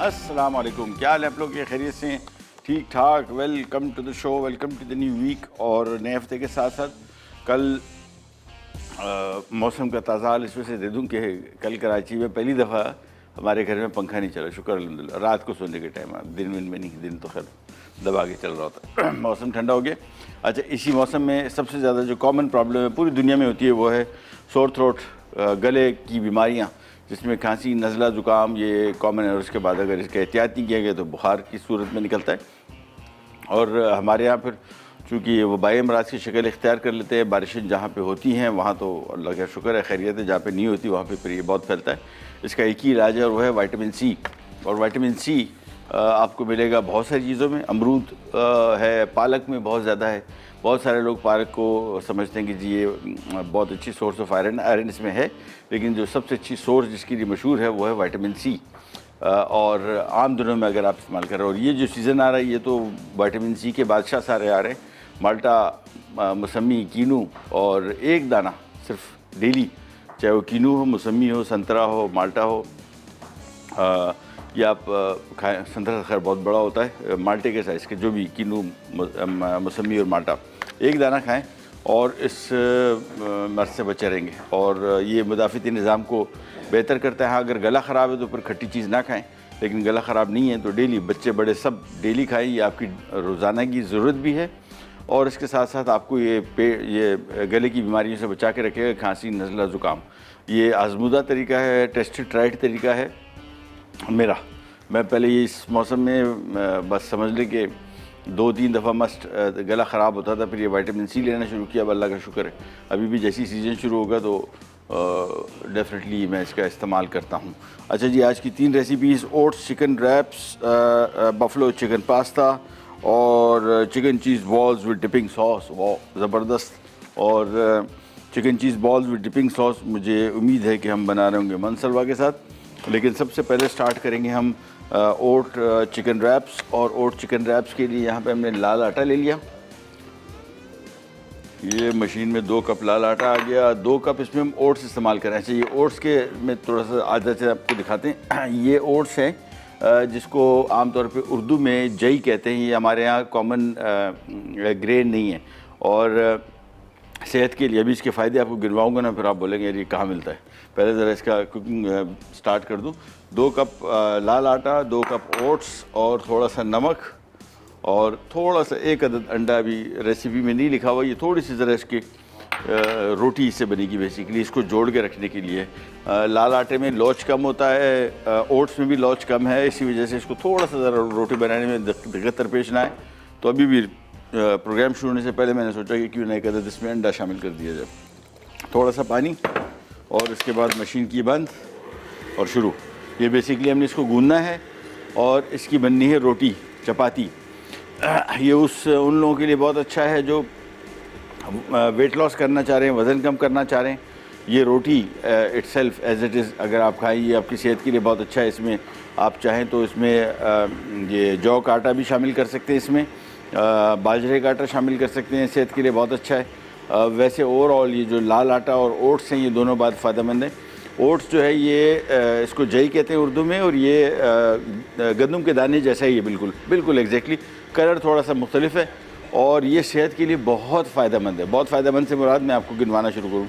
अस्सलाम वालेकुम, क्या हाल है आप लोग? ये खैरियत से हैं? ठीक ठाक। Welcome to the show, welcome to the new week. और नए हफ्ते के साथ साथ कल मौसम का ताज़ा हाल इस वजह से दे दूँ कि कल कराची में पहली दफ़ा हमारे घर में पंखा नहीं चला, शुक्र अल्हम्दुलिल्लाह। रात को सोने के टाइम, दिन में नहीं, दिन तो खैर दबा के चल रहा होता है। मौसम ठंडा हो गया। अच्छा, इसी मौसम में सबसे ज़्यादा जो कॉमन प्रॉब्लम है पूरी दुनिया में होती है वो है सोर थ्रोट, गले की बीमारियाँ, जिसमें खांसी, नज़ला, ज़ुकाम ये कॉमन है। और उसके बाद अगर इसका एहतियात नहीं किया गया तो बुखार की सूरत में निकलता है। और हमारे यहाँ फिर चूँकि वो बाई अमराज की शक्ल इख्तियार कर लेते हैं, बारिशें जहाँ पे होती हैं वहाँ तो अल्लाह का शुक्र है, खैरियत है। जहाँ पे नहीं होती वहाँ पे फिर ये बहुत फैलता है। इसका एक ही इलाज है और वह है विटामिन सी। और विटामिन सी आपको मिलेगा बहुत सारी चीज़ों में। अमरूद है, पालक में बहुत ज़्यादा है। बहुत सारे लोग पालक को समझते हैं कि जी ये बहुत अच्छी सोर्स ऑफ आयरन इसमें है, लेकिन जो सबसे अच्छी सोर्स जिसकी लिए मशहूर है वो है विटामिन सी। और आम दिनों में अगर आप इस्तेमाल कर रहे हो, और ये जो सीज़न आ रहा है ये तो विटामिन सी के बादशाह सारे आ रहे हैं। माल्टा, मौसमी, कीनू, और एक दाना सिर्फ डेली, चाहे वो कीनू हो, मौसमी हो, संतरा हो, माल्टा हो, या आप खाएँ। संतरा खैर बहुत बड़ा होता है, माल्टे के साइज़ के, जो भी कीनू, मौसमी और माल्टा, एक दाना खाएं और इस मर्ज से बचे रहेंगे। और ये मुदाफ़ती निज़ाम को बेहतर करता है। हाँ, अगर गला ख़राब है तो फिर खट्टी चीज़ ना खाएं, लेकिन गला ख़राब नहीं है तो डेली, बच्चे बड़े सब डेली खाएं। ये आपकी रोज़ाना की ज़रूरत भी है और इसके साथ साथ आपको ये गले की बीमारियों से बचा के रखेगा। खांसी, नज़ला, ज़ुकाम, ये आज़मूदा तरीका है, टेस्टेड ट्राइड तरीका है मेरा। मैं पहले ये इस मौसम में बस समझ लें कि 2-3 दफ़ा मस्ट गला ख़राब होता था, फिर ये विटामिन सी लेना शुरू किया। अब अल्लाह का शुक्र है अभी भी जैसी सीज़न शुरू होगा तो डेफिनेटली मैं इसका इस्तेमाल करता हूँ। अच्छा जी, आज की 3 recipes: oats chicken wraps, buffalo chicken pasta और chicken cheese balls with dipping sauce. वाह ज़बरदस्त। और chicken cheese balls with dipping sauce मुझे उम्मीद है कि हम बना रहे होंगे मनसलवा के साथ। लेकिन सबसे पहले स्टार्ट करेंगे हम ओट चिकन रैप्स। और ओट चिकन रैप्स के लिए यहाँ पे हमने लाल आटा ले लिया। ये मशीन में 2 कप लाल आटा आ गया। 2 कप इसमें हम ओट्स इस्तेमाल करें। अच्छा, ये ओट्स के में थोड़ा सा आदत से आपको दिखाते हैं। ये ओट्स हैं जिसको आमतौर पे उर्दू में जई कहते हैं। ये हमारे यहाँ कॉमन ग्रेन नहीं है और सेहत के लिए, अभी इसके फ़ायदे आपको गिनवाऊंगा ना, फिर आप बोलेंगे यार ये कहाँ मिलता है। पहले ज़रा इसका कुकिंग स्टार्ट कर दूँ। 2 कप लाल आटा, 2 कप ओट्स और थोड़ा सा नमक और थोड़ा सा 1 अदद अंडा। अभी रेसिपी में नहीं लिखा हुआ, ये थोड़ी सी ज़रा इसकी रोटी इससे बनेगी बेसिकली, इसको जोड़ के रखने के लिए। लाल आटे में लौच कम होता है, ओट्स में भी लौच कम है, इसी वजह से इसको थोड़ा सा ज़रा रोटी बनाने में दिक्कत दरपेश ना आए। तो अभी भी प्रोग्राम शुरू होने से पहले मैंने सोचा कि क्यों ना एक अदद इसमें अंडा शामिल कर दिया जाए। थोड़ा सा पानी और इसके बाद मशीन की बंद और शुरू। ये बेसिकली हमने इसको गूंदना है और इसकी बननी है रोटी, चपाती। ये उन लोगों के लिए बहुत अच्छा है जो वेट लॉस करना चाह रहे हैं, वज़न कम करना चाह रहे हैं। ये रोटी इटसेल्फ एज इट इज़ अगर आप खाएं, ये आपकी सेहत के लिए बहुत अच्छा है। इसमें आप चाहें तो इसमें ये जौ का आटा भी शामिल कर सकते हैं, इसमें बाजरे का आटा शामिल कर सकते हैं, सेहत के लिए बहुत अच्छा है। वैसे ओवरऑल ये जो लाल आटा और ओट्स हैं ये दोनों बात फ़ायदेमंद है। ओट्स जो है ये इसको जई कहते हैं उर्दू में, और ये गंदम के दाने जैसा ही है, बिल्कुल एग्जैक्टली। कलर थोड़ा सा मुख्तलिफ है और ये सेहत के लिए बहुत फ़ायदेमंद है। बहुत फ़ायदेमंद से मुराद मैं आपको गिनवाना शुरू करूँ।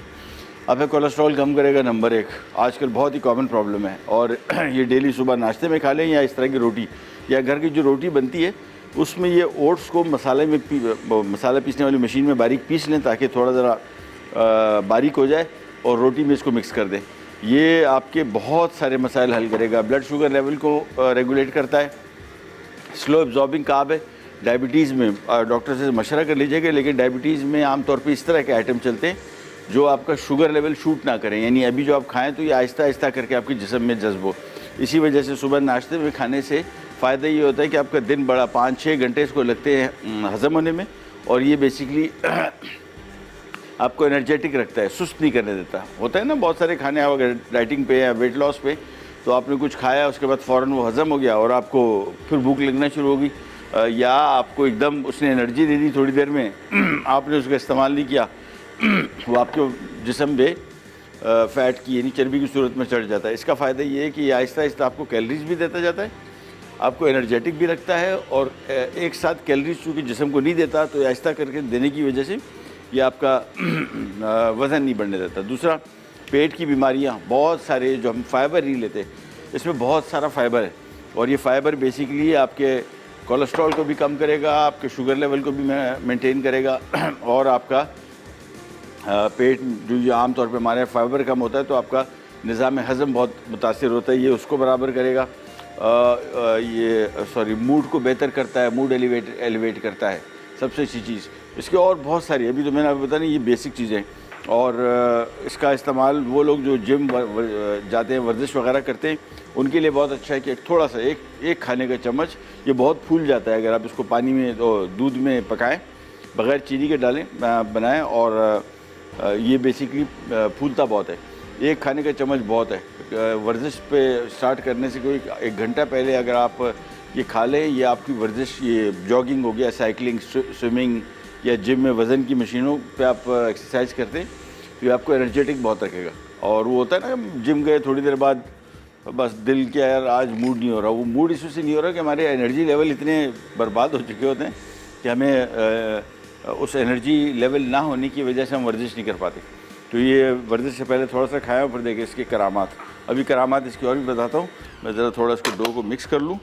अब कोलेस्ट्रॉल कम करेगा, नंबर 1, आजकल बहुत ही कॉमन प्रॉब्लम है। और ये डेली सुबह नाश्ते में खा लें या इस तरह की रोटी, या घर की जो रोटी बनती है उसमें ये ओट्स को मसाला पीसने वाली मशीन में बारीक पीस लें ताकि थोड़ा ज़रा बारीक हो जाए और रोटी में इसको मिक्स कर दें। ये आपके बहुत सारे मसाइल हल करेगा। ब्लड शुगर लेवल को रेगुलेट करता है, स्लो एब्जॉर्बिंग कार्ब है। डायबिटीज़ में डॉक्टर से मशवरा कर लीजिएगा, लेकिन डायबिटीज़ में आमतौर पे इस तरह के आइटम चलते हैं जो आपका शुगर लेवल शूट ना करें, यानी अभी जो आप खाएं तो ये आहिस्ता आहिस्ता करके आपके जिस्म में जज्ब हो। इसी वजह से सुबह नाश्ते में खाने से फ़ायदा ये होता है कि आपका दिन बड़ा 5-6 घंटे इसको लगते हैं हज़म होने में, और ये बेसिकली आपको एनर्जेटिक रखता है, सुस्त नहीं करने देता। होता है ना बहुत सारे खाने, आप अगर डाइटिंग पे या वेट लॉस पे, तो आपने कुछ खाया उसके बाद फ़ौरन वो हज़म हो गया और आपको फिर भूख लगना शुरू होगी, या आपको एकदम उसने एनर्जी दे दी थोड़ी देर में, आपने उसका इस्तेमाल नहीं किया, वो आपके जिस्म में फ़ैट की यानी चर्बी की सूरत में चढ़ जाता है। इसका फ़ायदा ये है कि आहिस्ता आहिस्ता आपको कैलोरीज भी देता जाता है आपको एनर्जेटिक भी रखता है और एक साथ कैलोरीज चूँकि जिस्म को नहीं देता, तो ऐसा करके देने की वजह से ये आपका वज़न नहीं बढ़ने देता। दूसरा, पेट की बीमारियाँ, बहुत सारे जो हम फाइबर नहीं लेते, इसमें बहुत सारा फाइबर है और ये फाइबर बेसिकली आपके कोलेस्ट्रॉल को भी कम करेगा, आपके शुगर लेवल को भी मेंटेन करेगा और आपका पेट जो ये आम तौर पे हमारे फाइबर कम होता है तो आपका निज़ाम हज़म बहुत मुतासिर होता है, ये उसको बराबर करेगा। मूड को बेहतर करता है, मूड एलिवेट करता है, सबसे अच्छी चीज़। इसके और बहुत सारी, अभी तो मैंने आपको बताया नहीं, ये बेसिक चीज़ें। और इसका इस्तेमाल वो लोग जो जिम जाते हैं, वर्जिश वगैरह करते हैं, उनके लिए बहुत अच्छा है कि थोड़ा सा एक खाने का चम्मच, ये बहुत फूल जाता है अगर आप इसको पानी में दूध में पकाएं, बग़ैर चीनी के डालें बनाएं, और ये बेसिकली फूलता बहुत है। एक खाने का चम्मच बहुत है। वर्जिश पे स्टार्ट करने से कोई 1 घंटा पहले अगर आप ये खा लें, ये आपकी वर्जिश, ये जॉगिंग हो गया, साइकिलिंग, स्विमिंग या जिम में वज़न की मशीनों पे आप एक्सरसाइज करते हैं, तो ये आपको एनर्जेटिक बहुत रखेगा। और वो होता है ना, जिम गए थोड़ी देर बाद बस दिल क्या यार आज मूड नहीं हो रहा, वो मूड इस वजह से नहीं हो रहा कि हमारे एनर्जी लेवल इतने बर्बाद हो चुके होते हैं कि हमें उस एनर्जी लेवल ना होने की वजह से हम वर्जिश नहीं कर पाते। तो ये वर्जिश से पहले थोड़ा सा खाया, फिर देखें इसके करामात। अभी करामात इसकी और भी बताता हूँ। मैं ज़रा थोड़ा इसको डो को मिक्स कर लूँ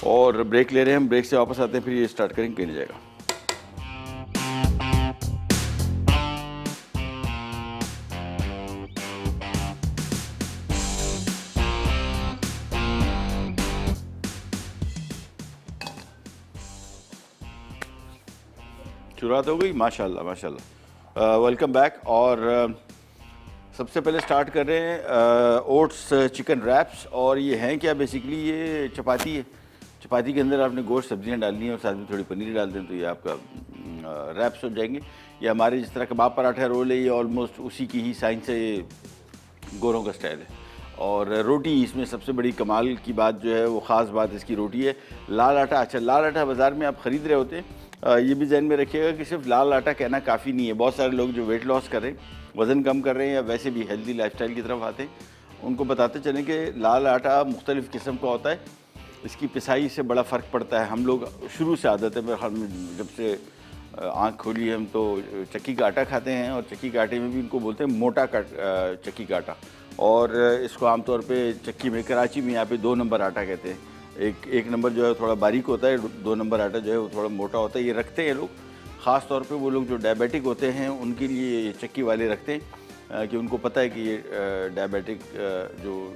और ब्रेक ले रहे हैं हम, ब्रेक से वापस आते हैं, फिर ये स्टार्ट करेंगे, कहीं नहीं जाएगा। शुरुआत हो गई, माशाल्लाह माशाल्लाह। Welcome back. और सबसे पहले स्टार्ट कर रहे हैं ओट्स चिकन रैप्स। और ये हैं क्या, बेसिकली ये चपाती है। चपाती के अंदर आपने गोश्त सब्जियां डालनी है और साथ में थोड़ी पनीर डाल दें तो ये आपका रैप्स हो जाएंगे। ये हमारे जिस तरह कबाब पराठा रोल है, ये ऑलमोस्ट उसी की ही साइंस है, ये गोरों का स्टाइल है। और रोटी, इसमें सबसे बड़ी कमाल की बात जो है वो ख़ास बात इसकी रोटी है। लाल आटा, अच्छा लाल आटा बाज़ार में आप ख़रीद रहे होते हैं, ये भी जहन में रखिएगा कि सिर्फ लाल आटा कहना काफ़ी नहीं है। बहुत सारे लोग जो वेट लॉस कर रहे हैं, वज़न कम कर रहे हैं या वैसे भी हेल्दी लाइफस्टाइल की तरफ आते हैं, उनको बताते चलें कि लाल आटा मुख्तलिफ़ किस्म का होता है, इसकी पिसाई से बड़ा फ़र्क पड़ता है। हम लोग शुरू से आदत है, मेरे ख्याल में जब से आँख खोली हम तो चक्की का आटा खाते हैं, और चक्की के आटे में भी इनको बोलते हैं मोटा चक्की का आटा। और इसको आमतौर पे चक्की में, कराची में यहाँ पे 2 नंबर आटा कहते हैं। एक नंबर जो है थोड़ा बारीक होता है, 2 नंबर आटा जो है वो थोड़ा मोटा होता है। ये रखते हैं लोग, ख़ास तौर पे वो लोग जो डायबिटिक होते हैं उनके लिए ये चक्की वाले रखते हैं, कि उनको पता है कि ये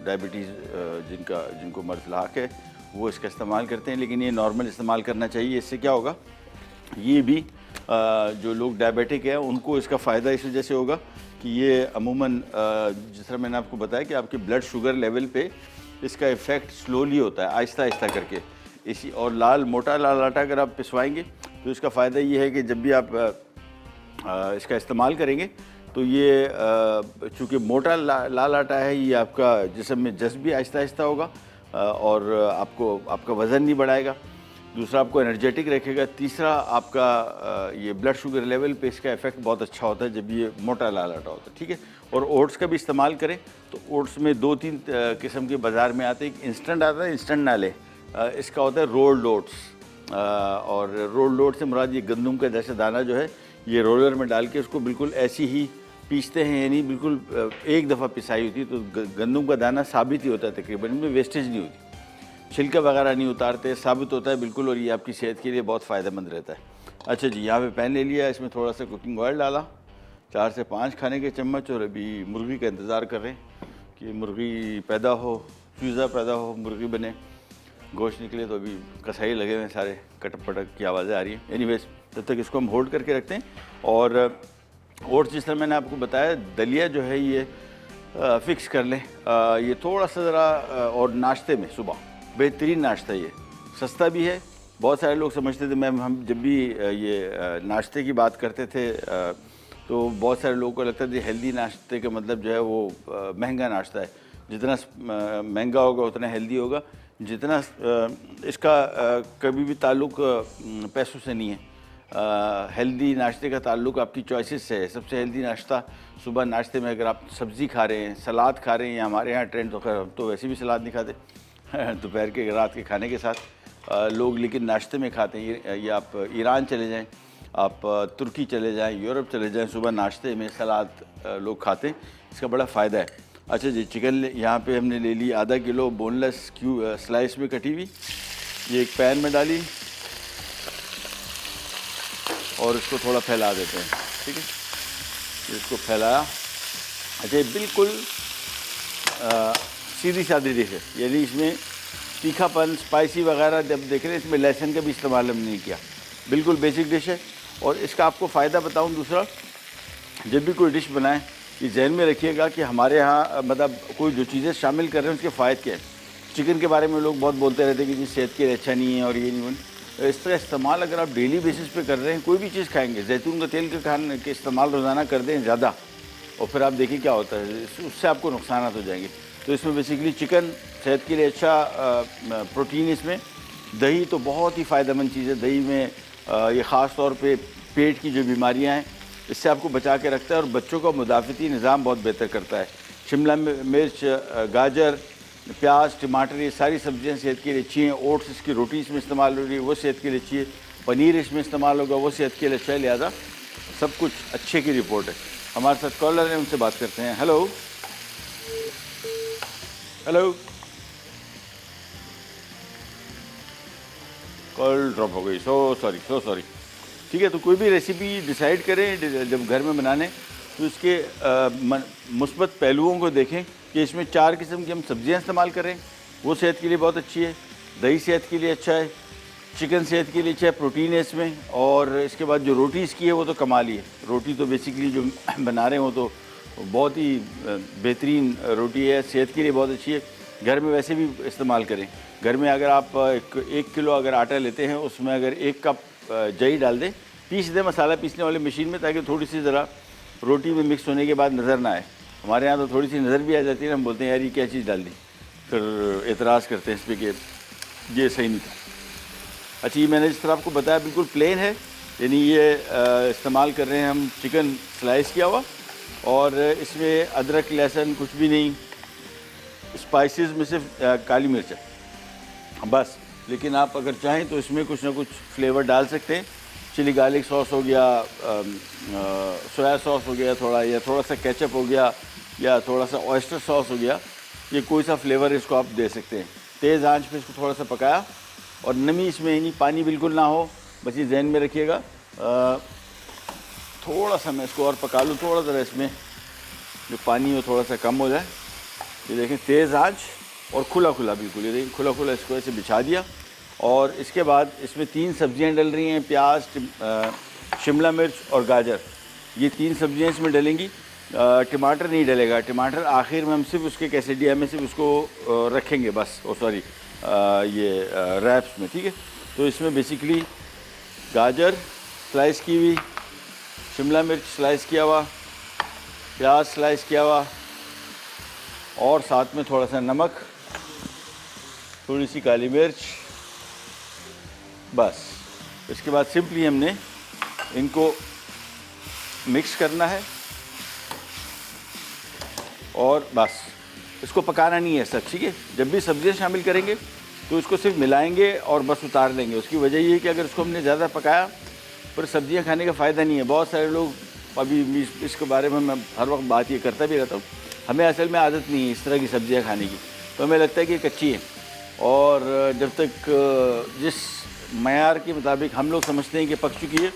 डायबिटीज़ जिनको मर्ज़ लाक है वो इसका इस्तेमाल करते हैं, लेकिन ये नॉर्मल इस्तेमाल करना चाहिए। इससे क्या होगा, ये भी जो लोग डायबिटिक हैं उनको इसका फ़ायदा इस वजह से होगा कि ये अमूमन जिस तरह मैंने आपको बताया कि आपके ब्लड शुगर लेवल पे इसका इफ़ेक्ट स्लोली होता है, आहिस्ता आहिस्ता करके। इसी और मोटा लाल आटा अगर आप पिसवाएंगे तो इसका फ़ायदा ये है कि जब भी आप इसका इस्तेमाल करेंगे तो ये चूँकि मोटा लाल आटा है, ये आपका जिस्म में जज़्ब भी आहिस्ता आहिस्ता होगा और आपका वज़न नहीं बढ़ाएगा। दूसरा, आपको एनर्जेटिक रखेगा। तीसरा, आपका ये ब्लड शुगर लेवल पे इसका इफ़ेक्ट बहुत अच्छा होता है जब ये मोटा लाल आटा होता है, ठीक है। और ओट्स का भी इस्तेमाल करें तो ओट्स में 2-3 किस्म के बाज़ार में आते हैं। एक इंस्टेंट आता है, इंस्टेंट ना लें, इसका होता है रोल्ड ओट्स। और रोल्ड ओट्स से मुराद ये गंदम का जैसे दाना जो है, ये रोलर में डाल के उसको बिल्कुल ऐसी ही पीसते हैं, यानी बिल्कुल एक दफ़ा पिसाई होती है तो गंदम का दाना साबित ही होता है तकरीबन, इनमें वेस्टेज नहीं होती, छिलका वगैरह नहीं उतारते, साबित होता है बिल्कुल, और ये आपकी सेहत के लिए बहुत फ़ायदेमंद रहता है। अच्छा जी, यहाँ पे पैन ले लिया, इसमें थोड़ा सा कुकिंग ऑयल डाला, 4 से 5 खाने के चम्मच। और अभी मुर्गी का इंतज़ार कर रहे हैं कि मुर्गी पैदा हो, चूज़ा पैदा हो, मुर्गी बने, गोश्त निकले। तो अभी कसाई लगे हुए हैं सारे, कटक पटक की आवाज़ें आ रही हैं। एनीवेज, तब तक इसको हम होल्ड करके रखते हैं। और ओट्स जिस तरह मैंने आपको बताया, दलिया जो है ये फ़िक्स कर लें, ये थोड़ा सा ज़रा, और नाश्ते में सुबह बेहतरीन नाश्ता, ये सस्ता भी है। बहुत सारे लोग समझते थे, मैम हम जब भी ये नाश्ते की बात करते थे तो बहुत सारे लोगों को लगता है हेल्दी नाश्ते का मतलब जो है वो महंगा नाश्ता है। जितना महंगा होगा उतना हेल्दी होगा। जितना इसका कभी भी ताल्लुक़ पैसों से नहीं है। हेल्दी नाश्ते का ताल्लुक़ आपकी चॉइसेस से है। सबसे हेल्दी नाश्ता सुबह नाश्ते में अगर आप सब्ज़ी खा रहे हैं, सलाद खा रहे हैं, या हमारे यहाँ ट्रेंड तो खैर हम तो वैसे भी सलाद नहीं खाते दोपहर के रात के खाने के साथ, लोग लेकिन नाश्ते में खाते हैं। ये आप ईरान चले जाएं, आप तुर्की चले जाएं, यूरोप चले जाएं, सुबह नाश्ते में सलाद लोग खाते हैं। इसका बड़ा फ़ायदा है। अच्छा जी, चिकन यहाँ पे हमने ले ली आधा किलो बोनलेस स्लाइस में कटी हुई। ये एक पैन में डाली और इसको थोड़ा फैला देते हैं, ठीक है। इसको फैलाया। अच्छा, ये बिल्कुल सीधी सादी डिश है, यानी इसमें तीखापन स्पाइसी वगैरह जब देख रहे हैं, इसमें लहसुन का भी इस्तेमाल हमने नहीं किया। बिल्कुल बेसिक डिश है। और इसका आपको फ़ायदा बताऊं दूसरा, जब भी कोई डिश बनाएं ये जहन में रखिएगा कि हमारे यहाँ मतलब कोई जो चीज़ें शामिल कर रहे हैं उसके फ़ायदे क्या है। चिकन के बारे में लोग बहुत बोलते रहते हैं कि जी सेहत के लिए अच्छा नहीं है और ये नहीं। इस तरह इस्तेमाल अगर आप डेली बेसिस पे कर रहे हैं, कोई भी चीज़ खाएंगे, जैतून का तेल के इस्तेमाल रोज़ाना कर दें ज़्यादा, और फिर आप देखिए क्या होता है, उससे आपको नुकसान हो जाएंगे। तो इसमें बेसिकली चिकन सेहत के लिए अच्छा प्रोटीन, इसमें दही तो बहुत ही फ़ायदेमंद चीज़ है। दही में ये ख़ास तौर पे पेट की जो बीमारियां हैं इससे आपको बचा के रखता है और बच्चों का मुदाफ़ती निज़ाम बहुत बेहतर करता है। शिमला मिर्च, गाजर, प्याज, टमाटर, ये सारी सब्जियां सेहत के लिए अच्छी हैं। ओट्स, इसकी रोटी इसमें इस्तेमाल हो रही है, वो सेहत के लिए अच्छी है। पनीर इसमें इस्तेमाल होगा, वो सेहत के लिए अच्छा है। लिहाजा सब कुछ अच्छे की रिपोर्ट है। हमारे साथ कॉलर हैं, उनसे बात करते हैं। हेलो हेलो, कॉल ड्रॉप हो गई, सो सॉरी। ठीक है, तो कोई भी रेसिपी डिसाइड करें जब घर में बनाने, तो इसके मुस्बत पहलुओं को देखें कि इसमें 4 किस्म की हम सब्जियां इस्तेमाल करें, वो सेहत के लिए बहुत अच्छी है। दही सेहत के लिए अच्छा है, चिकन सेहत के लिए अच्छा है, प्रोटीन है इसमें। और इसके बाद जो रोटी इसकी है वो तो कमाल ही है। रोटी तो बेसिकली जो बना रहे हो तो बहुत ही बेहतरीन रोटी है, सेहत के लिए बहुत अच्छी है। घर में वैसे भी इस्तेमाल करें। घर में अगर आप 1 किलो अगर आटा लेते हैं, उसमें अगर 1 कप दही डाल दें, पीस दें मसाला पीसने वाली मशीन में, ताकि थोड़ी सी ज़रा रोटी में मिक्स होने के बाद नज़र ना आए। हमारे यहाँ तो थोड़ी सी नज़र भी आ जाती है, हम बोलते हैं यार ये क्या चीज़ डाल दी, फिर एतराज़ करते हैं इस पर कि ये सही नहीं था। अच्छा, ये मैंने जिस तरह आपको बताया बिल्कुल प्लेन है, यानी ये इस्तेमाल कर रहे हैं हम चिकन स्लाइस किया हुआ, और इसमें अदरक लहसुन कुछ भी नहीं, स्पाइसेस में सिर्फ काली मिर्च है बस। लेकिन आप अगर चाहें तो इसमें कुछ ना कुछ फ्लेवर डाल सकते हैं। चिली गार्लिक सॉस हो गया, सोया सॉस हो गया थोड़ा, या थोड़ा सा केचप हो गया, या थोड़ा सा ऑयस्टर सॉस हो गया, ये कोई सा फ्लेवर इसको आप दे सकते हैं। तेज़ आंच पे इसको थोड़ा सा पकाया, और नमी इसमें नहीं, पानी बिल्कुल ना हो, बस ये जहन में रखिएगा। थोड़ा सा मैं इसको और पका लूँ, थोड़ा सा इसमें जो पानी हो थोड़ा सा कम हो जाए। ये देखें, तेज़ आंच और खुला बिल्कुल, ये देखिए खुला इसको ऐसे बिछा दिया। और इसके बाद इसमें 3 सब्जियां डल रही हैं, प्याज, शिमला मिर्च और गाजर, ये 3 सब्जियां इसमें डलेंगी। टमाटर नहीं डलेगा, टमाटर आखिर में हम सिर्फ उसके कैसेडिया में सिर्फ उसको रखेंगे बस, सॉरी ये रैप्स में, ठीक है। तो इसमें बेसिकली गाजर स्लाइस की हुई, शिमला मिर्च स्लाइस किया हुआ, प्याज स्लाइस किया हुआ, और साथ में थोड़ा सा नमक, थोड़ी सी काली मिर्च, बस। इसके बाद सिंपली हमने इनको मिक्स करना है और बस, इसको पकाना नहीं है सब, ठीक है। जब भी सब्जियां शामिल करेंगे तो इसको सिर्फ मिलाएंगे और बस उतार लेंगे। उसकी वजह ये है कि अगर इसको हमने ज़्यादा पकाया फिर सब्जियां खाने का फ़ायदा नहीं है। बहुत सारे लोग, अभी इसके बारे में मैं हर वक्त बात ये करता भी रहता हूँ, हमें असल में आदत नहीं है इस तरह की सब्जियां खाने की, तो हमें लगता है कि कच्ची है। और जब तक जिस मयार के मुताबिक हम लोग समझते हैं कि पक चुकी है,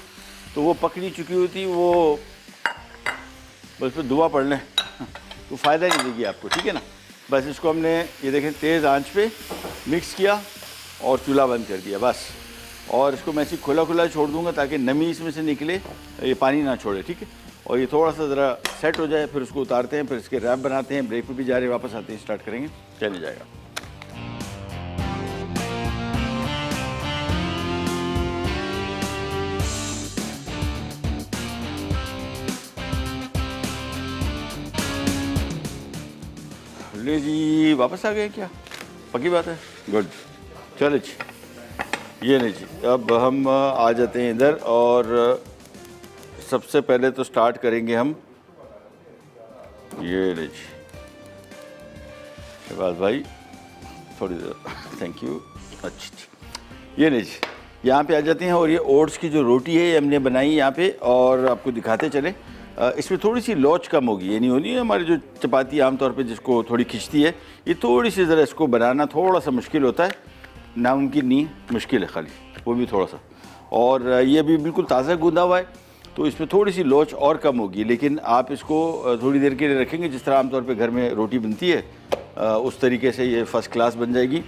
तो वो पक नहीं चुकी होती, वो बस फिर दुआ पढ़ लें तो फ़ायदा नहीं देगी आपको, ठीक है ना। बस इसको हमने ये देखें तेज़ आंच पे मिक्स किया और चूल्हा बंद कर दिया बस। और इसको मैं ऐसे खुला छोड़ दूंगा ताकि नमी इसमें से निकले, ये पानी ना छोड़े, ठीक है। और ये थोड़ा सा ज़रा सेट हो जाए, फिर उसको उतारते हैं, फिर इसके रैप बनाते हैं। ब्रेक पे भी जा रहे हैं, वापस आते हैं, स्टार्ट करेंगे, चले जाएगा। ले जी, वापस आ गए क्या? पक्की बात है, गुड। चलो जी, ये नहीं जी, अब हम आ जाते हैं इधर, और सबसे पहले तो स्टार्ट करेंगे हम, ये नहीं जी शहबाज भाई, थोड़ी देर, थैंक यू। अच्छा, ये लीजिए, यहाँ पे आ जाते हैं। और ये ओट्स की जो रोटी है ये हमने बनाई यहाँ पे, और आपको दिखाते चले। इसमें थोड़ी सी लोच कम होगी, ये नहीं होनी है हमारी जो चपाती आमतौर पे जिसको थोड़ी खिंचती है, ये थोड़ी सी ज़रा इसको बनाना थोड़ा सा मुश्किल होता है, नामुमकिन नहीं, मुश्किल है खाली, वो भी थोड़ा सा। और ये भी बिल्कुल ताज़ा गूंदा हुआ है, तो इसमें थोड़ी सी लोच और कम होगी, लेकिन आप इसको थोड़ी देर के लिए रखेंगे जिस तरह आमतौर पे घर में रोटी बनती है उस तरीके से ये फ़र्स्ट क्लास बन जाएगी।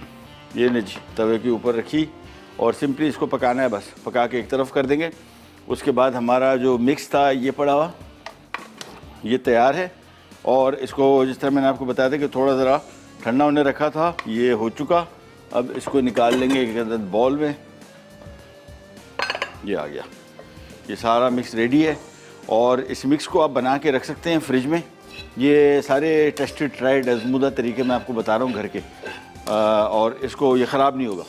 ये नहीं जी, तवे के ऊपर रखी और सिंपली इसको पकाना है, बस पका के एक तरफ कर देंगे। उसके बाद हमारा जो मिक्स था ये पड़ा हुआ, ये तैयार है। और इसको जिस तरह मैंने आपको बताया था कि थोड़ा ज़रा ठंडा होने रखा था, ये हो चुका। अब इसको निकाल लेंगे एक अदद बॉल में, ये आ गया, ये सारा मिक्स रेडी है। और इस मिक्स को आप बना के रख सकते हैं फ्रिज में। ये सारे टेस्टेड ट्राइड आजमूदा तरीके मैं आपको बता रहा हूँ घर के, और इसको ये ख़राब नहीं होगा,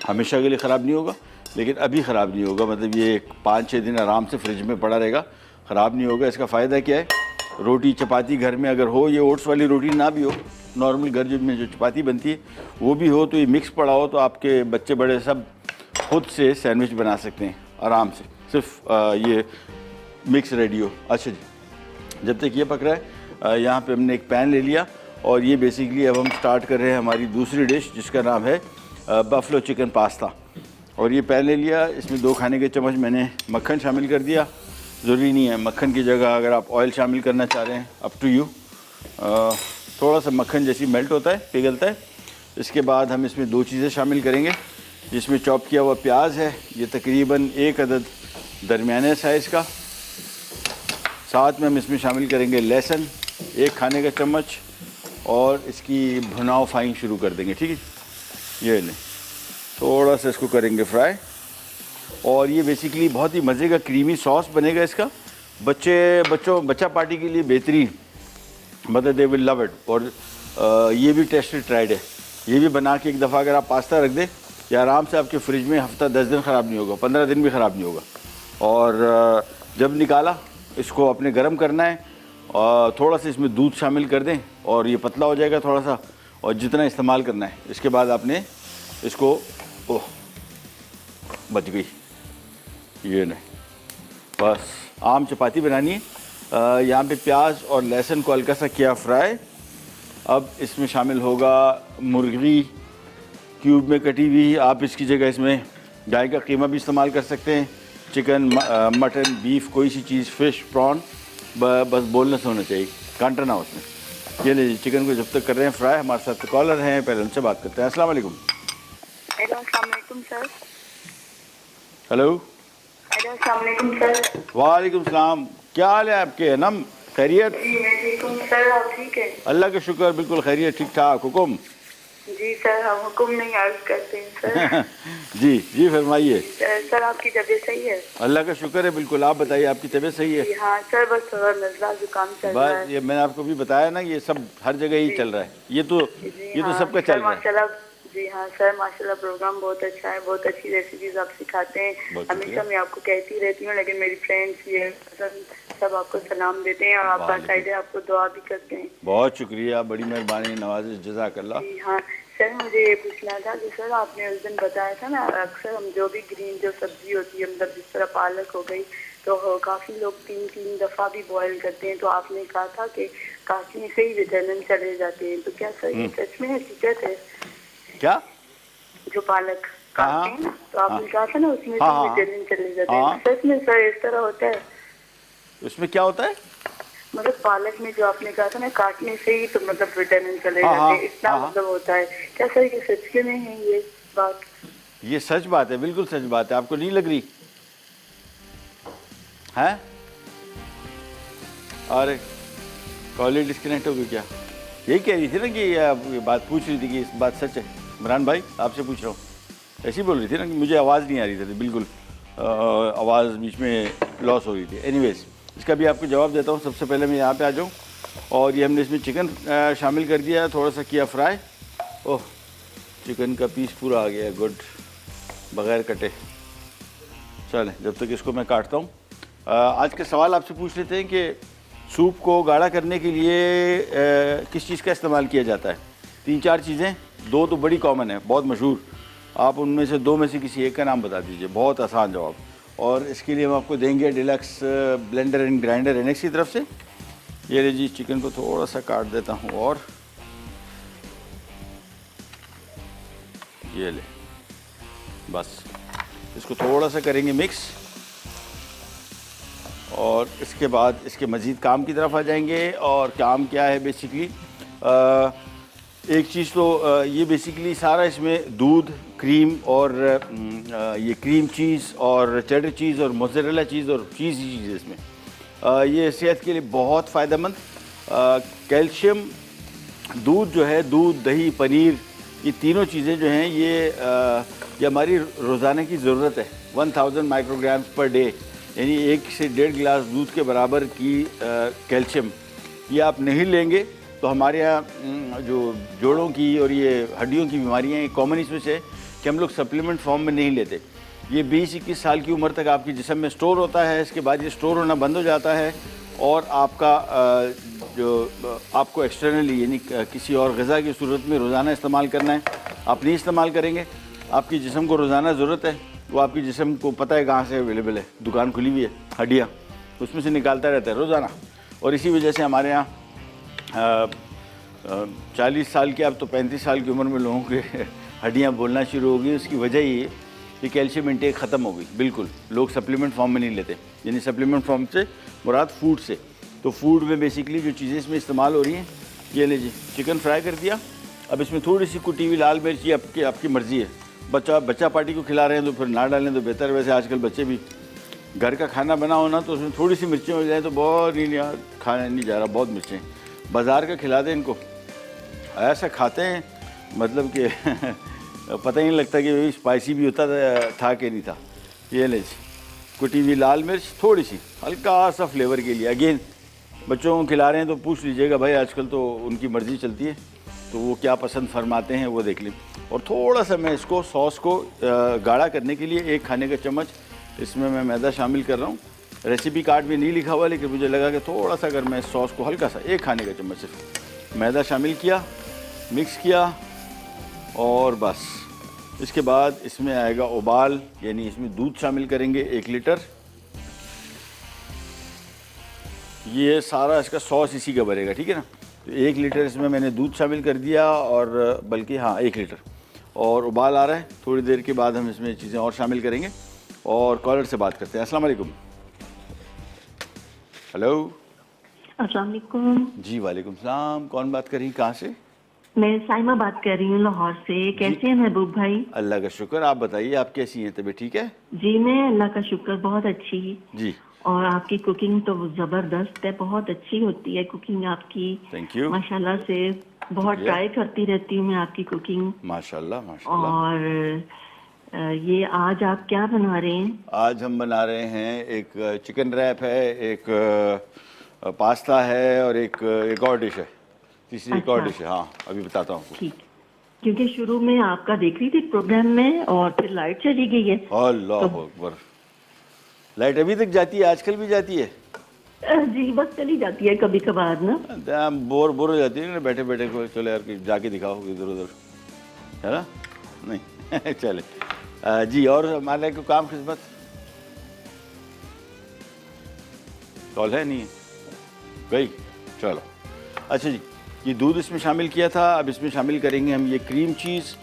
हमेशा के लिए ख़राब नहीं होगा, लेकिन अभी ख़राब नहीं होगा, मतलब ये 5-6 दिन आराम से फ्रिज में पड़ा रहेगा, ख़राब नहीं होगा। इसका फ़ायदा क्या है, रोटी चपाती घर में अगर हो, ये ओट्स वाली रोटी ना भी हो, नॉर्मल घर में जो चपाती बनती है वो भी हो, तो ये मिक्स पड़ा हो तो आपके बच्चे बड़े सब खुद से सैंडविच बना सकते हैं आराम से, सिर्फ ये मिक्स रेडी हो। अच्छा जी, जब तक ये पक रहा है यहाँ पे हमने एक पैन ले लिया, और ये बेसिकली अब हम स्टार्ट कर रहे हैं हमारी दूसरी डिश जिसका नाम है बफलो चिकन पास्ता। और ये पैन ले लिया, इसमें 2 खाने के चम्मच मैंने मक्खन शामिल कर दिया। ज़रूरी नहीं है, मक्खन की जगह अगर आप ऑयल शामिल करना चाह रहे हैं, अप टू यू। थोड़ा सा मक्खन जैसी मेल्ट होता है, पिघलता है। इसके बाद हम इसमें 2 चीज़ें शामिल करेंगे, जिसमें चॉप किया हुआ प्याज है, ये तकरीबन 1 अदद दरमियाने साइज़ का। साथ में हम इसमें शामिल करेंगे लहसुन 1 खाने का चम्मच, और इसकी भुनाव फ्राइंग शुरू कर देंगे। ठीक है, ये लें, थोड़ा सा इसको करेंगे फ्राई। और ये बेसिकली बहुत ही मज़े का क्रीमी सॉस बनेगा इसका। बच्चा पार्टी के लिए बेहतरीन, मतलब दे विल लव इट। और ये भी टेस्टेड ट्राइड है, ये भी बना के एक दफ़ा अगर आप पास्ता रख दें, ये आराम से आपके फ्रिज में हफ्ता 10 दिन ख़राब नहीं होगा, 15 दिन भी ख़राब नहीं होगा। और जब निकाला इसको अपने गर्म करना है, और थोड़ा सा इसमें दूध शामिल कर दें, और ये पतला हो जाएगा थोड़ा सा, और जितना इस्तेमाल करना है। इसके बाद आपने इसको, ओह बच गई, ये नहीं, बस आम चपाती बनानी है। यहाँ पे प्याज और लहसुन को हल्का सा किया फ्राई। अब इसमें शामिल होगा मुर्गी क्यूब में कटी हुई, आप इसकी जगह इसमें गाय का कीमा भी इस्तेमाल कर सकते हैं, चिकन, मटन, बीफ, कोई सी चीज़, फ़िश, प्रॉन, बस बोलनेस होना चाहिए, कांटा ना उसमें। ये लीजिए, चिकन को जब तक कर रहे हैं फ्राई, हमारे साथ कॉलर हैं, पहले उनसे बात करते हैं। अस्सलाम वालेकुम। सर। हेलो। अस्सलाम सर। वालेकुम सलाम, क्या हाल है आपके नम, खैरियत? सर, आप ठीक है? अल्लाह का शुक्र, बिल्कुल खैरियत, ठीक ठाक। हुकुम? जी सर, हम हुक्म नहीं अर्ज करते हैं सर। जी जी फरमाइए। सर, आपकी तबीयत सही है? अल्लाह का शुक्र है, बिल्कुल। आप बताइए, आपकी तबीयत सही है? हाँ सर, बस थोड़ा नज़ला जुकाम चल रहा है। बस ये मैंने आपको भी बताया ना, ये सब हर जगह ही चल रहा है, ये तो सबका चल रहा है। जी हाँ सर, माशाल्लाह प्रोग्राम बहुत अच्छा है, बहुत अच्छी रेसिपीज आप सिखाते हैं। हमेशा मैं आपको कहती रहती हूँ, लेकिन मेरी फ्रेंड्स ये सब आपको सलाम देते हैं, और आप बाकायदे आपको दुआ भी करते हैं। बहुत शुक्रिया, बड़ी मेहरबानी, नवाज़िश, जज़ाकल्लाह। जी हाँ सर, मुझे ये पूछना था कि सर आपने उस दिन बताया था ना, अक्सर हम जो भी ग्रीन जो सब्जी होती है, मतलब जिस तरह पालक हो गई, तो काफ़ी लोग 3 दफ़ा भी बॉयल करते हैं, तो आपने कहा था कि काटने से ही विटामिन चले जाते हैं, तो क्या सर ये सच में हकीकत है? क्या? जो पालक काटते हैं ना, तो आपने कहा था ना उसमें से विटामिन चले जाते हैं, सच में सर इस तरह होता है? उसमें क्या होता है? मतलब पालक में जो आपने कहा था ना, काटने से ही तो मतलब विटामिन चले जाते हैं, इतना मतलब होता है क्या सर? ये सच में है ये बात? ये सच बात है, बिल्कुल सच बात है, आपको नहीं लग रही है? अरे कॉल डिस्कनेक्ट हो गई क्या? यही कह रही थी ना कि ये बात पूछ रही थी कि इस बात सच है। इमरान भाई, आपसे पूछ रहा हूँ, ऐसी बोल रही थी ना कि मुझे आवाज़ नहीं आ रही थी, बिल्कुल आवाज़ बीच में लॉस हो रही थी। एनीवेज, इसका भी आपको जवाब देता हूँ। सबसे पहले मैं यहाँ पे आ जाऊँ, और ये हमने इसमें चिकन शामिल कर दिया, थोड़ा सा किया फ्राई। ओह, चिकन का पीस पूरा आ गया, गुड, बग़ैर कटे। चलें, जब तक इसको मैं काटता हूँ। आज के सवाल आपसे पूछ लेते हैं कि सूप को गाढ़ा करने के लिए किस चीज़ का इस्तेमाल किया जाता है? 3-4 चीज़ें, 2 तो बड़ी कॉमन है, बहुत मशहूर। आप उनमें से 2 में से किसी एक का नाम बता दीजिए, बहुत आसान जवाब। और इसके लिए हम आपको देंगे deluxe blender and grinder annex की तरफ से। ये ले जी, चिकन को थोड़ा सा काट देता हूँ और ये ले, बस इसको थोड़ा सा करेंगे मिक्स और इसके बाद इसके मज़ीद काम की तरफ आ जाएंगे। और काम क्या है बेसिकली, एक चीज़ तो ये बेसिकली सारा इसमें दूध, क्रीम और ये क्रीम चीज़ और चेडर चीज़ और मोज़रेला चीज़ और चीज़ ही चीज़ है इसमें। ये सेहत के लिए बहुत फ़ायदेमंद। कैल्शियम, दूध जो है, दूध, दही, पनीर, ये तीनों चीज़ें जो हैं ये हमारी रोज़ाना की ज़रूरत है। 1000 माइक्रोग्राम्स पर डे, यानी 1 से 1.5 गिलास दूध के बराबर की कैल्शियम ये आप नहीं लेंगे तो हमारे यहाँ जो जोड़ों की और ये हड्डियों की बीमारियाँ कॉमन इसमें से कि हम लोग सप्लीमेंट फॉर्म में नहीं लेते। ये 20-21 साल की उम्र तक आपके जिस्म में स्टोर होता है, इसके बाद ये स्टोर होना बंद हो जाता है और आपका जो आपको एक्सटर्नली यानी किसी और ग़िज़ा की सूरत में रोज़ाना इस्तेमाल करना है, आप नहीं इस्तेमाल करेंगे। आपकी जिस्म को रोज़ाना ज़रूरत है, वो आपकी जिस्म को पता है कहाँ से अवेलेबल है, दुकान खुली हुई है, हड्डियाँ, उसमें से निकालता रहता है रोज़ाना। और इसी वजह से हमारे यहाँ 40 साल के, अब तो 35 साल की उम्र में लोगों के हड्डियाँ बोलना शुरू हो गई। उसकी वजह ये कि कैल्शियम इंटेक ख़त्म हो गई बिल्कुल। लोग सप्लीमेंट फॉर्म में नहीं लेते, यानी सप्लीमेंट फॉर्म से मुराद फूड से। तो फूड में बेसिकली जो चीज़ें इसमें इस्तेमाल हो रही हैं, ये ले जी, चिकन फ्राई कर दिया। अब इसमें थोड़ी सी कुटी हुई लाल मिर्ची, आपकी मर्ज़ी है। बच्चा पार्टी को खिला रहे हैं तो फिर ना डालें तो बेहतर। वैसे आजकल बच्चे भी घर का खाना बना हो ना तो उसमें थोड़ी सी मिर्चें हो जाए तो बहुत नहीं यार, खाना नहीं जा रहा, बहुत मिर्चें। बाज़ार का खिला दें इनको, ऐसा खाते हैं मतलब कि पता ही नहीं लगता कि भाई स्पाइसी भी होता था कि नहीं था। ये ले कुटी हुई लाल मिर्च थोड़ी सी, हल्का सा फ्लेवर के लिए। अगेन बच्चों को खिला रहे हैं तो पूछ लीजिएगा भाई, आजकल तो उनकी मर्ज़ी चलती है तो वो क्या पसंद फरमाते हैं वो देख लें। और थोड़ा सा मैं इसको सॉस को गाढ़ा करने के लिए 1 खाने का चम्मच इसमें मैं मैदा शामिल कर रहा हूँ। रेसिपी कार्ड में नहीं लिखा हुआ, लेकिन मुझे लगा कि थोड़ा सा अगर मैं सॉस को हल्का सा 1 खाने का चम्मच सिर्फ मैदा शामिल किया, मिक्स किया और बस। इसके बाद इसमें आएगा उबाल, यानी इसमें दूध शामिल करेंगे 1 लीटर। ये सारा इसका सॉस इसी का बनेगा, ठीक है ना। तो 1 लीटर इसमें मैंने दूध शामिल कर दिया, और बल्कि हाँ 1 लीटर, और उबाल आ रहा है। थोड़ी देर के बाद हम इसमें चीज़ें और शामिल करेंगे और कॉलर से बात करते हैं। अस्सलाम वालेकुम। हेलो। अस्सलाम वालेकुम। जी वालेकुम सलाम। कौन बात कर रही, कहाँ से? मैं साइमा बात कर रही हूँ लाहौर से। कैसे हैं महबूब भाई? अल्लाह का शुक्र। आप बताइए, आप कैसी हैं, तबीयत ठीक है? जी मैं अल्लाह का शुक्र बहुत अच्छी। जी। और आपकी कुकिंग तो जबरदस्त है, बहुत अच्छी होती है कुकिंग आपकी। Thank you. माशाल्लाह से बहुत ट्राई करती रहती हूँ मैं आपकी कुकिंग। माशाल्लाह माशाल्लाह। और ये आज आप क्या बना रहे हैं? आज हम बना रहे हैं एक चिकन रैप है, एक पास्ता है और एक और डिश है, तीसरी एक और डिश है। हाँ अभी बताता हूँ। ठीक, क्योंकि शुरू में आपका देख रही थी प्रोग्राम में और फिर लाइट चली गई है। अल्लाह अकबर। लाइट अभी तक जाती है? आजकल भी जाती है? जी बस चली जाती है कभी कभार ना। बोर हो जाती है ना बैठे बैठे को। चलो यार जाके दिखाओ इधर उधर, है ना? नहीं चले जी। और हमारे को काम खिदमत कॉल है नहीं गई? चलो अच्छा जी। ये दूध इसमें शामिल किया था, अब इसमें शामिल करेंगे हम ये क्रीम चीज़।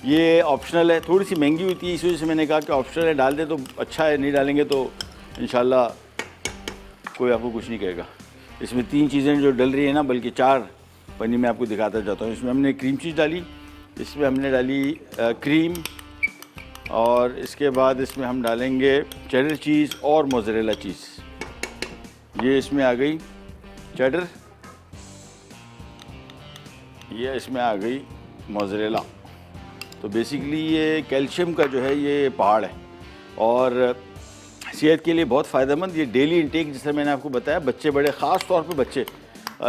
ये ऑप्शनल है, थोड़ी सी महंगी होती है, इस वजह से मैंने कहा कि ऑप्शनल है, डाल दे तो अच्छा है, नहीं डालेंगे तो इंशाल्लाह कोई आपको कुछ नहीं कहेगा। इसमें 3 चीज़ें जो डल रही है ना, बल्कि 4 पन्नी मैं आपको दिखाता जाता हूँ। इसमें हमने क्रीम चीज़ डाली, इसमें हमने डाली क्रीम, और इसके बाद इसमें हम डालेंगे चेडर चीज़ और मोज़रेला चीज़। ये इसमें आ गई चेडर, ये इसमें आ गई मोज़रेला। तो बेसिकली ये कैल्शियम का जो है ये पहाड़ है और सेहत के लिए बहुत फ़ायदेमंद। ये डेली इंटेक, जैसे मैंने आपको बताया, बच्चे बड़े, ख़ास तौर पे बच्चे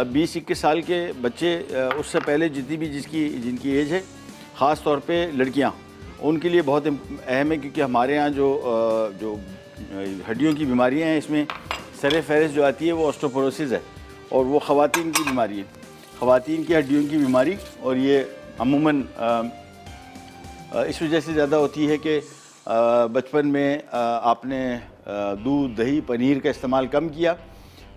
20-21 साल के बच्चे, उससे पहले जितनी भी जिनकी एज है, ख़ास तौर पे लड़कियां, उनके लिए बहुत अहम है। क्योंकि हमारे यहाँ जो हड्डियों की बीमारियाँ हैं, इसमें सर फहरिस्त जो आती है वो ऑस्टियोपोरोसिस है, और वो ख़वातीन की बीमारी है, ख़वातीन की हड्डियों की बीमारी। और ये अमूमन इस वजह से ज़्यादा होती है कि बचपन में आपने दूध दही पनीर का इस्तेमाल कम किया,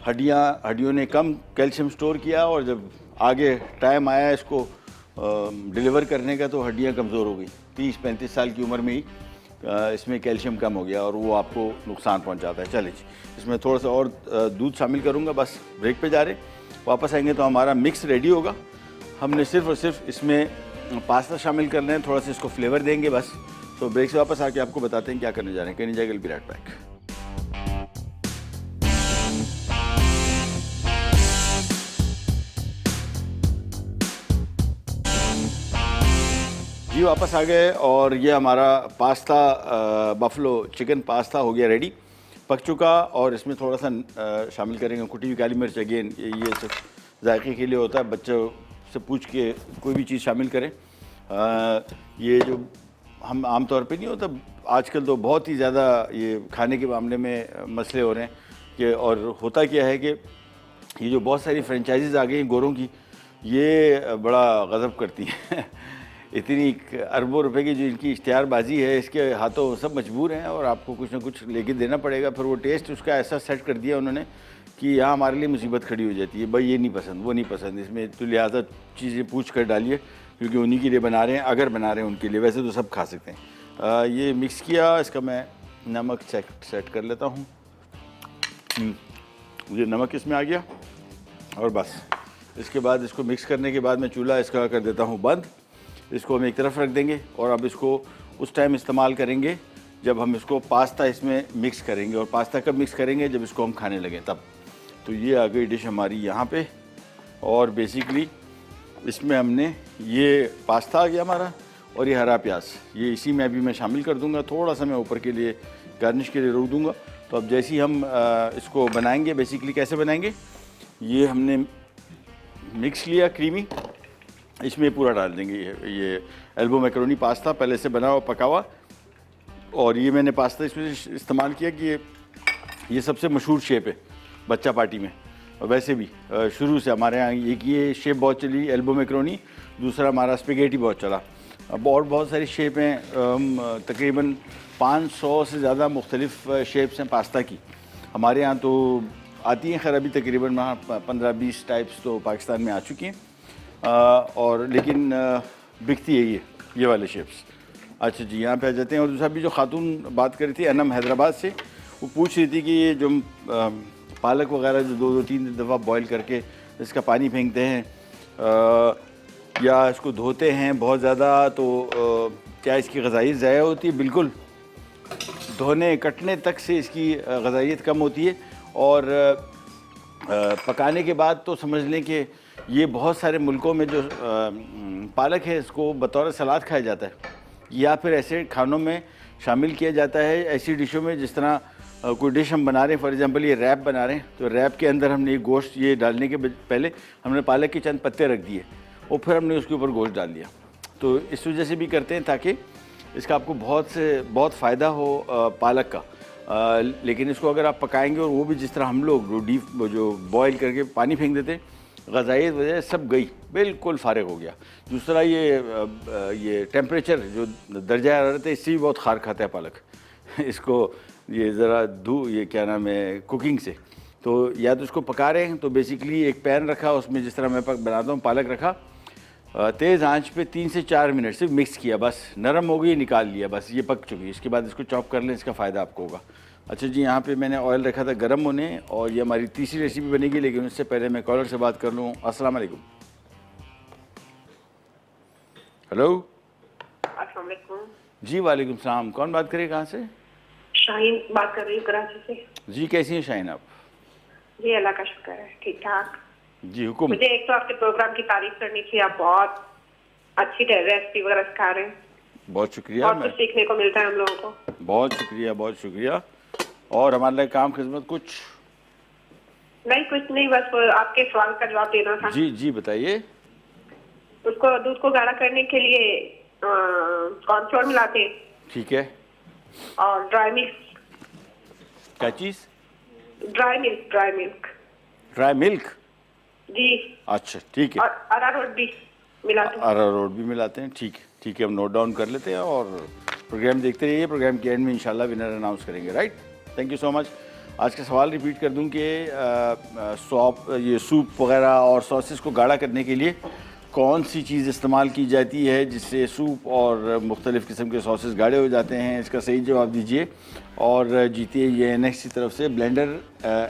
हड्डियों ने कम कैल्शियम स्टोर किया, और जब आगे टाइम आया इसको डिलीवर करने का तो हड्डियां कमज़ोर हो गई। 30-35 साल की उम्र में ही इसमें कैल्शियम कम हो गया और वो आपको नुकसान पहुंचाता है। चलिए इसमें थोड़ा सा और दूध शामिल करूंगा, बस ब्रेक पे जा रहे, वापस आएंगे तो हमारा मिक्स रेडी होगा। हमने सिर्फ और सिर्फ इसमें पास्ता शामिल करना है, थोड़ा सा इसको फ्लेवर देंगे बस। तो ब्रेक से वापस आके आपको बताते हैं क्या करने जा रहे हैं। कहीं जाएगा, बी राइट बैक। जी वापस आ गए और ये हमारा पास्ता बफलो चिकन पास्ता हो गया रेडी, पक चुका। और इसमें थोड़ा सा शामिल करेंगे कुटी हुई काली मिर्च। अगेन ये सिर्फ जायके के लिए होता है, बच्चों से पूछ के कोई भी चीज़ शामिल करें। ये जो हम आमतौर पे नहीं होता, आजकल तो बहुत ही ज़्यादा ये खाने के मामले में मसले हो रहे हैं कि, और होता क्या है कि ये जो बहुत सारी फ्रेंचाइजीज़ आ गई हैं गोरों की, ये बड़ा गज़ब करती हैं। इतनी अरबों रुपए की जो इनकी इश्तिहारबाजी है, इसके हाथों सब मजबूर हैं और आपको कुछ ना कुछ लेके देना पड़ेगा। फिर वो टेस्ट उसका ऐसा सेट कर दिया उन्होंने कि यहाँ हमारे लिए मुसीबत खड़ी हो जाती है, भाई ये नहीं पसंद वो नहीं पसंद, इसमें तो लिहाजा चीज़ें पूछ कर डालिए क्योंकि उन्हीं के लिए बना रहे हैं, अगर बना रहे हैं उनके लिए, वैसे तो सब खा सकते हैं। ये मिक्स किया, इसका मैं नमक सेट कर लेता हूँ। ये नमक इसमें आ गया और बस इसके बाद इसको मिक्स करने के बाद मैं चूल्हा इसका कर देता हूँ बंद। इसको हम एक तरफ रख देंगे और अब इसको उस टाइम इस्तेमाल करेंगे जब हम इसको पास्ता इसमें मिक्स करेंगे। और पास्ता कब मिक्स करेंगे? जब इसको हम खाने लगें तब। तो ये आ गई डिश हमारी यहाँ पे, और बेसिकली इसमें हमने ये पास्ता आ गया हमारा और ये हरा प्याज, ये इसी में अभी मैं शामिल कर दूँगा। थोड़ा सा मैं ऊपर के लिए गार्निश के लिए रोक दूँगा। तो अब जैसे ही हम इसको बनाएंगे, बेसिकली कैसे बनाएंगे, ये हमने मिक्स लिया क्रीमी, इसमें पूरा डाल देंगे। ये एल्बो मैकरोनी पास्ता पहले से बना हुआ पका हुआ, और ये मैंने पास्ता इसमें इस्तेमाल किया कि ये सबसे मशहूर शेप है बच्चा पार्टी में। और वैसे भी शुरू से हमारे यहाँ एक ये शेप बहुत चली एल्बो मैकरोनी, दूसरा हमारा स्पेगेटी बहुत चला। अब और बहुत सारी शेप हैं, तकरीबन 500 से ज़्यादा मुख्तलिफ शेप्स हैं पास्ता की हमारे यहाँ तो आती हैं। खैर अभी तकरीबन 15-20 टाइप्स तो पाकिस्तान में आ चुकी हैं, और लेकिन बिकती है ये वाले शेप्स। अच्छा जी, यहाँ पे आ जाते हैं। और दूसरा भी जो खातून बात करी थी अनम हैदराबाद से, वो पूछ रही थी कि ये जो पालक वगैरह जो 2-3 दफ़ा बॉईल करके इसका पानी फेंकते हैं या इसको धोते हैं बहुत ज़्यादा, तो क्या इसकी ग़ज़ाइयत ज़ाया होती है? बिल्कुल, धोने कटने तक से इसकी ग़ज़ाइयत कम होती है। और पकाने के बाद तो समझ लें कि ये बहुत सारे मुल्कों में जो पालक है इसको बतौर सलाद खाया जाता है, या फिर ऐसे खानों में शामिल किया जाता है, ऐसी डिशों में जिस तरह कोई डिश हम बना रहे हैं, फॉर एग्जांपल ये रैप बना रहे हैं, तो रैप के अंदर हमने गोश्त ये डालने के पहले हमने पालक के चंद पत्ते रख दिए और फिर हमने उसके ऊपर गोश्त डाल दिया। तो इस वजह से भी करते हैं ताकि इसका आपको बहुत फ़ायदा हो पालक का। लेकिन इसको अगर आप पकाएंगे और वो भी जिस तरह हम लोग जो बॉयल करके पानी फेंक देते, ग़ज़ाइयत वजह सब गई, बिल्कुल फारिग हो गया। दूसरा ये टेम्परेचर जो दर्जा हरारत है, इससे भी बहुत खार खाता है पालक। इसको ये ज़रा ये क्या नाम है कुकिंग से, तो या तो इसको पका रहे हैं तो बेसिकली एक पैन रखा, उसमें जिस तरह मैं बनाता हूँ पालक रखा, तेज़ आंच पे 3 से 4 मिनट सिर्फ मिक्स किया, बस नरम हो गई, निकाल लिया, बस ये पक चुकी है। इसके बाद इसको चॉप कर लें, इसका फ़ायदा आपको होगा। अच्छा जी, यहाँ पे मैंने ऑयल रखा था गर्म होने, और ये हमारी तीसरी रेसिपी बनेगी, लेकिन उससे पहले मैं कॉलर से बात कर लूँ। अस्सलाम वालेकुम। हेलो। अस्सलाम वालेकुम। जी वालेकुम सलाम। कौन बात करे, कहाँ से? शाहीन बात कर रही हूँ कराची से। जी कैसी हैं शाहीन आप? जी अल्लाह का शुक्र है, ठीक ठाक। जी हुकुम। मुझे एक तो आपके प्रोग्राम की तारीफ करनी थी, आप बहुत अच्छी रेसिपी वगैरह सिखा रहे हैं। बहुत शुक्रिया। बहुत कुछ सीखने को मिलता है हम लोगों को। बहुत शुक्रिया, बहुत शुक्रिया। और हमारे लिए काम खिदमत कुछ नहीं? कुछ नहीं, बस वो आपके सवाल का जवाब देना था। जी जी बताइए। उसको दूध को गाढ़ा करने के लिए कॉर्नफ्लोर मिलाते हैं। ठीक है। और ड्राई मिल्क। क्या चीज़? Dry milk. Dry milk? जी। अच्छा ठीक है। और अरारोट भी मिलाते हैं। अरारोट भी मिलाते हैं, ठीक है ठीक है, हम नोट डाउन कर लेते हैं और प्रोग्राम देखते रहिए। प्रोग्राम के एंड में इंशाल्लाह विनर अनाउंस करेंगे, right. Thank you so much. आज का सवाल रिपीट कर दूं कि ये सूप वगैरह और सॉसेस को गाढ़ा करने के लिए कौन सी चीज़ इस्तेमाल की जाती है जिससे सूप और मुख्तलिफ़ किस्म के सॉसेस गाढ़े हो जाते हैं। इसका सही जवाब दीजिए और जीतिए ये नेक्स्ट की तरफ से ब्लेंडर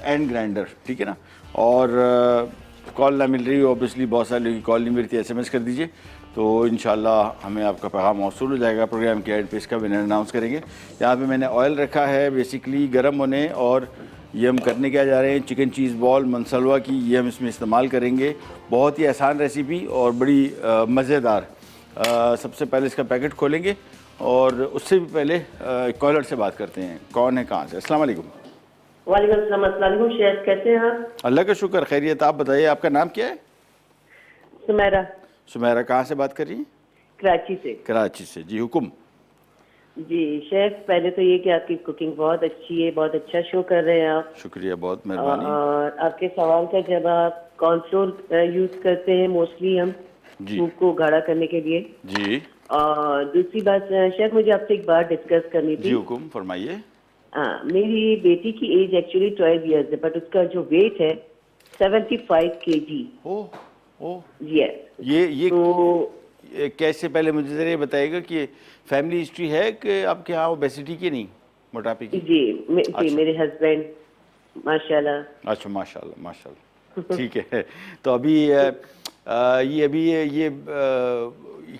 एंड ग्राइंडर, ठीक है ना। और कॉल ना मिल रही हो, ऑब्वियसली बहुत सारे लोगों की कॉल नहीं मिलती, SMS कर दीजिए तो इंशाल्लाह हमें आपका पैगाम मौसूल हो जाएगा। प्रोग्राम के एंड पे इसका विनर अनाउंस करेंगे। यहाँ पे मैंने ऑयल रखा है बेसिकली गर्म होने, और ये हम करने क्या जा रहे हैं, चिकन चीज़ बॉल मनसलवा की ये हम इसमें इस्तेमाल करेंगे। बहुत ही आसान रेसिपी और बड़ी मज़ेदार। सबसे पहले इसका पैकेट खोलेंगे और उससे भी पहले कॉलर से बात करते हैं। कौन है, कहाँ से? अस्सलाम वालेकुम। वालेकुम अस्सलाम। अस्सलाम वालेकुम शेफ, कैसे हैं आप? अल्लाह का शुक्र, खैरियत। आप बताइए आपका नाम क्या है? सुमेरा। सुमेरा, कहाँ से बात कर रही हैं? कराची से। कराची से, जी हुकुम। जी शेफ, पहले तो ये कि आपकी कुकिंग बहुत अच्छी है, बहुत अच्छा शो कर रहे हैं आप। शुक्रिया, बहुत मेहरबानी। और आपके सवाल का जवाब, कॉर्नफ्लोर यूज करते हैं मोस्टली हम जी सूप को गाढ़ा करने के लिए। जी और दूसरी बात शेफ, मुझे आपसे एक बात डिस्कस करनी जी थी। हुकुम, फरमाइए। मेरी बेटी की एज एक्चुअली 12 ईयर्स है, बट उसका जो वेट है 75 kg। ओह ओह, यस। ये तो कैसे, पहले मुझे ज़रा ये बताइएगा कि फैमिली हिस्ट्री है कि आपके यहाँ ओबेसिटी की, नहीं मोटापे की? जी मेरे हस्बैंड माशाल्लाह। अच्छा, माशाल्लाह माशाल्लाह। ठीक है, तो अभी ये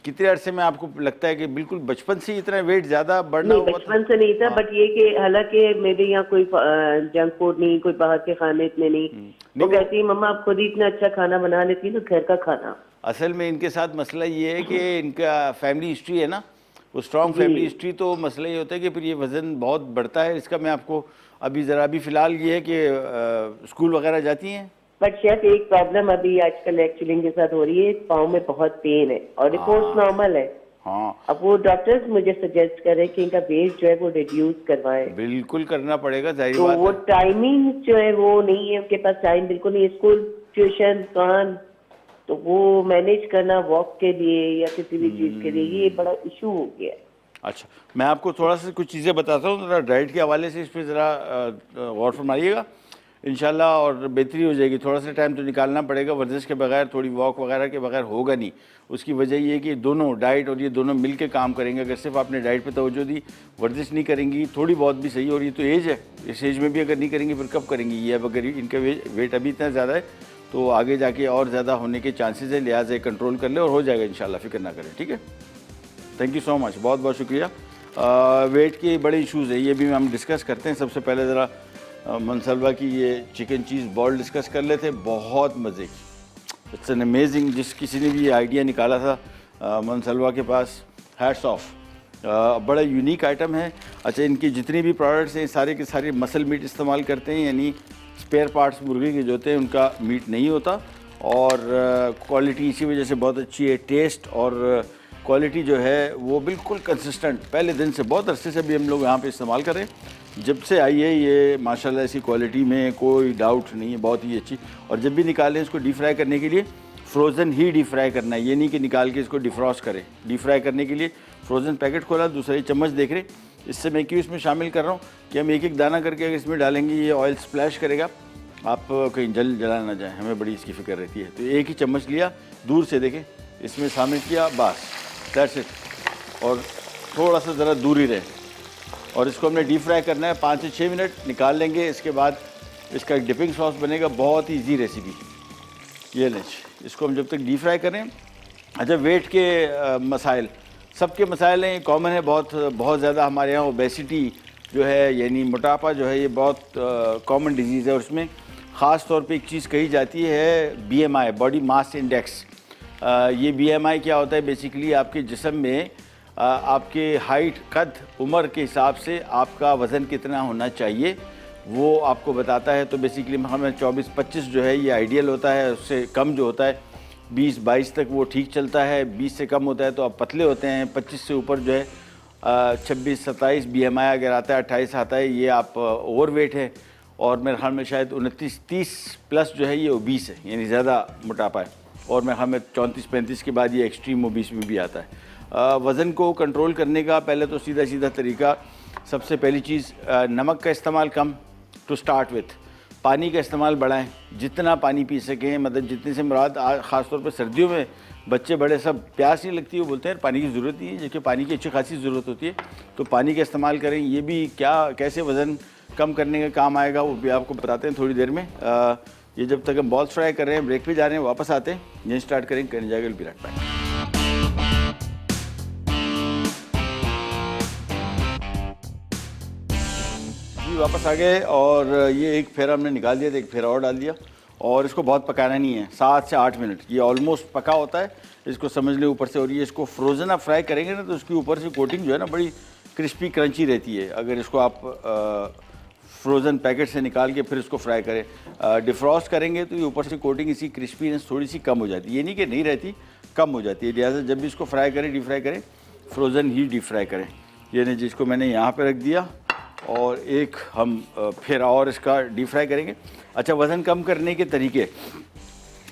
कितने अरसे में आपको लगता है कि बिल्कुल बचपन से इतना वेट ज़्यादा बढ़ना नहीं, हुआ था? बचपन से नहीं था, बट ये कि हालांकि मेरे यहाँ कोई जंक फूड नहीं, कोई बाहर के खाने इतने नहीं। वो कहती है मम्मा आप खुद ही इतना अच्छा खाना बना लेती है ना, घर का खाना। असल में इनके साथ मसला ये है कि इनका फैमिली हिस्ट्री है ना, वो स्ट्रॉन्ग फैमिली हिस्ट्री, तो मसला ये होता है कि फिर ये वज़न बहुत बढ़ता है इसका। मैं आपको अभी ज़रा अभी फ़िलहाल ये है कि स्कूल वगैरह जाती हैं, बट शेफ एक प्रॉब्लम अभी आजकल एक्चुअली इनके साथ हो रही है, पाँव में बहुत पेन है और रिपोर्ट नॉर्मल है। हाँ, अब वो डॉक्टर्स मुझे सजेस्ट कर रहे हैं कि इनका वेट जो है वो रिड्यूस करवाएं। बिल्कुल करना पड़ेगा, जाहिर तो बात वो है। टाइमिंग जो है वो नहीं है उनके पास, टाइम बिल्कुल नहीं है, स्कूल ट्यूशन कान, तो वो मैनेज करना वॉक के लिए या किसी भी चीज के लिए ये बड़ा इशू हो गया है। अच्छा, मैं आपको थोड़ा सा कुछ चीज़ें बताता हूँ, ज़रा डाइट के हवाले से इस पर ज़रा गौर फरमाइएगा इंशाल्लाह, और बेहतरी हो जाएगी। थोड़ा सा टाइम तो निकालना पड़ेगा, वर्जिश के बगैर, थोड़ी वॉक वगैरह के बगैर होगा नहीं। उसकी वजह ये है कि दोनों डाइट और ये दोनों मिल के काम करेंगे। अगर सिर्फ आपने डाइट पे तवज्जो दी, वर्जिश नहीं करेंगी, थोड़ी बहुत भी सही, और ये तो एज है, इस एज में भी अगर नहीं करेंगी फिर कब करेंगी? ये अब अगर इनका वेट अभी इतना ज़्यादा है तो आगे जाके और ज़्यादा होने के चांसेस है, लिहाजा कंट्रोल कर ले और हो जाएगा इंशाल्लाह, फिक्र ना करें, ठीक है। थैंक यू सो मच, बहुत बहुत शुक्रिया। वेट के बड़े इशूज़ है, ये भी हम डिस्कस करते हैं। सबसे पहले ज़रा मनसलवा की ये चिकन चीज़ बॉल डिस्कस कर लेते हैं, बहुत मज़े की। इट्स एन अमेजिंग, जिस किसी ने भी ये आइडिया निकाला था मनसलवा के पास, हैट्स ऑफ। बड़ा यूनिक आइटम है। अच्छा, इनकी जितनी भी प्रोडक्ट्स हैं सारे के सारे मसल मीट इस्तेमाल करते हैं, यानी स्पेयर पार्ट्स मुर्गे के जो होते हैं उनका मीट नहीं होता, और क्वालिटी इसी वजह से बहुत अच्छी है। टेस्ट और क्वालिटी जो है वो बिल्कुल कंसिस्टेंट, पहले दिन से, बहुत अरसे से भी हम लोग यहाँ पे इस्तेमाल करें, जब से आई है ये माशाल्लाह, ऐसी क्वालिटी में कोई डाउट नहीं है, बहुत ही अच्छी। और जब भी निकालें इसको डीप फ्राई करने के लिए फ्रोज़न ही डीप फ्राई करना है, ये नहीं कि निकाल के इसको डिफ्रॉस्ट करें। डीप फ्राई करने के लिए फ्रोज़न पैकेट खोला, दूसरा चम्मच देख रहे, इससे मैं क्यों इसमें शामिल कर रहा हूँ कि हम एक एक दाना करके अगर इसमें डालेंगे ये ऑयल स्प्लैश करेगा, आप कहीं जला ना जाए, हमें बड़ी इसकी फ़िक्र रहती है। तो एक ही चम्मच लिया, दूर से देखें, इसमें शामिल किया, बस दैट्स इट, और थोड़ा सा ज़रा दूर ही रहे, और इसको हमने डीप फ्राई करना है 5 से 6 मिनट, निकाल लेंगे। इसके बाद इसका एक डिपिंग सॉस बनेगा, बहुत ही ईजी रेसिपी। ये लें, इसको हम जब तक डीप फ्राई करें। अच्छा, वेट के मसाइल, सबके मसाइल हैं, कॉमन है, बहुत ज़्यादा हमारे यहाँ ओबेसिटी जो है, यानी मोटापा जो है, ये बहुत कॉमन डिजीज़ है, और उसमें ख़ास तौर पे एक चीज़ कही जाती है BMI, बॉडी मास इंडेक्स। ये BMI क्या होता है? बेसिकली आपके जिस्म में आपके हाइट, कद, उम्र के हिसाब से आपका वज़न कितना होना चाहिए वो आपको बताता है। तो बेसिकली हमें 24-25 जो है ये आइडियल होता है, उससे कम जो होता है 20-22 तक वो ठीक चलता है, 20 से कम होता है तो आप पतले होते हैं, 25 से ऊपर जो है 26-27 BMI अगर आता है, 28 आता है, ये आप ओवरवेट है, और मेरे ख्याल में शायद 29-30 प्लस जो है ये ओबीस है, यानी ज़्यादा मोटापा है, और मेरे ख्याल में 34-35 के बाद ये एक्सट्रीम ओबीस में भी आता है। वज़न को कंट्रोल करने का पहले तो सीधा सीधा तरीका, सबसे पहली चीज़ नमक का इस्तेमाल कम टू स्टार्ट विथ, पानी का इस्तेमाल बढ़ाएं, जितना पानी पी सकें, मतलब जितने से मुराद ख़ासतौर पर सर्दियों में बच्चे बड़े सब प्यास नहीं लगती, वो बोलते हैं पानी की ज़रूरत नहीं है, जबकि पानी की अच्छी खासी ज़रूरत होती है, तो पानी का इस्तेमाल करें। ये भी कैसे वज़न कम करने का काम आएगा वो भी आपको बताते हैं थोड़ी देर में। ये जब तक हम बॉल्स फ्राई कर रहे हैं, ब्रेक पे जा रहे हैं, वापस आते हैं, यहीं स्टार्ट करेंगे, करने जाएगा विराट पाए। जी वापस आ गए और ये एक फेरा हमने निकाल दिया था, एक फेरा और डाल दिया और इसको बहुत पकाना नहीं है, 7 से 8 मिनट, ये ऑलमोस्ट पका होता है, इसको समझ लें ऊपर से। और ये इसको फ्रोज़न आप फ्राई करेंगे ना तो उसकी ऊपर से कोटिंग जो है ना बड़ी क्रिस्पी क्रंची रहती है। अगर इसको आप फ्रोज़न पैकेट से निकाल के फिर इसको फ्राई करें, डिफ्रॉस्ट करेंगे तो ये ऊपर से कोटिंग इसकी क्रिस्पीनेस थोड़ी सी कम हो जाती है, ये नहीं कि नहीं रहती, कम हो जाती है। लिहाजा जब भी इसको फ्राई करें, डीप फ्राई करें, फ्रोज़न ही डीप फ्राई करें। ये नहीं, जिसको मैंने यहाँ पे रख दिया और एक हम फेरा और इसका डीप फ्राई करेंगे। अच्छा, वज़न कम करने के तरीके,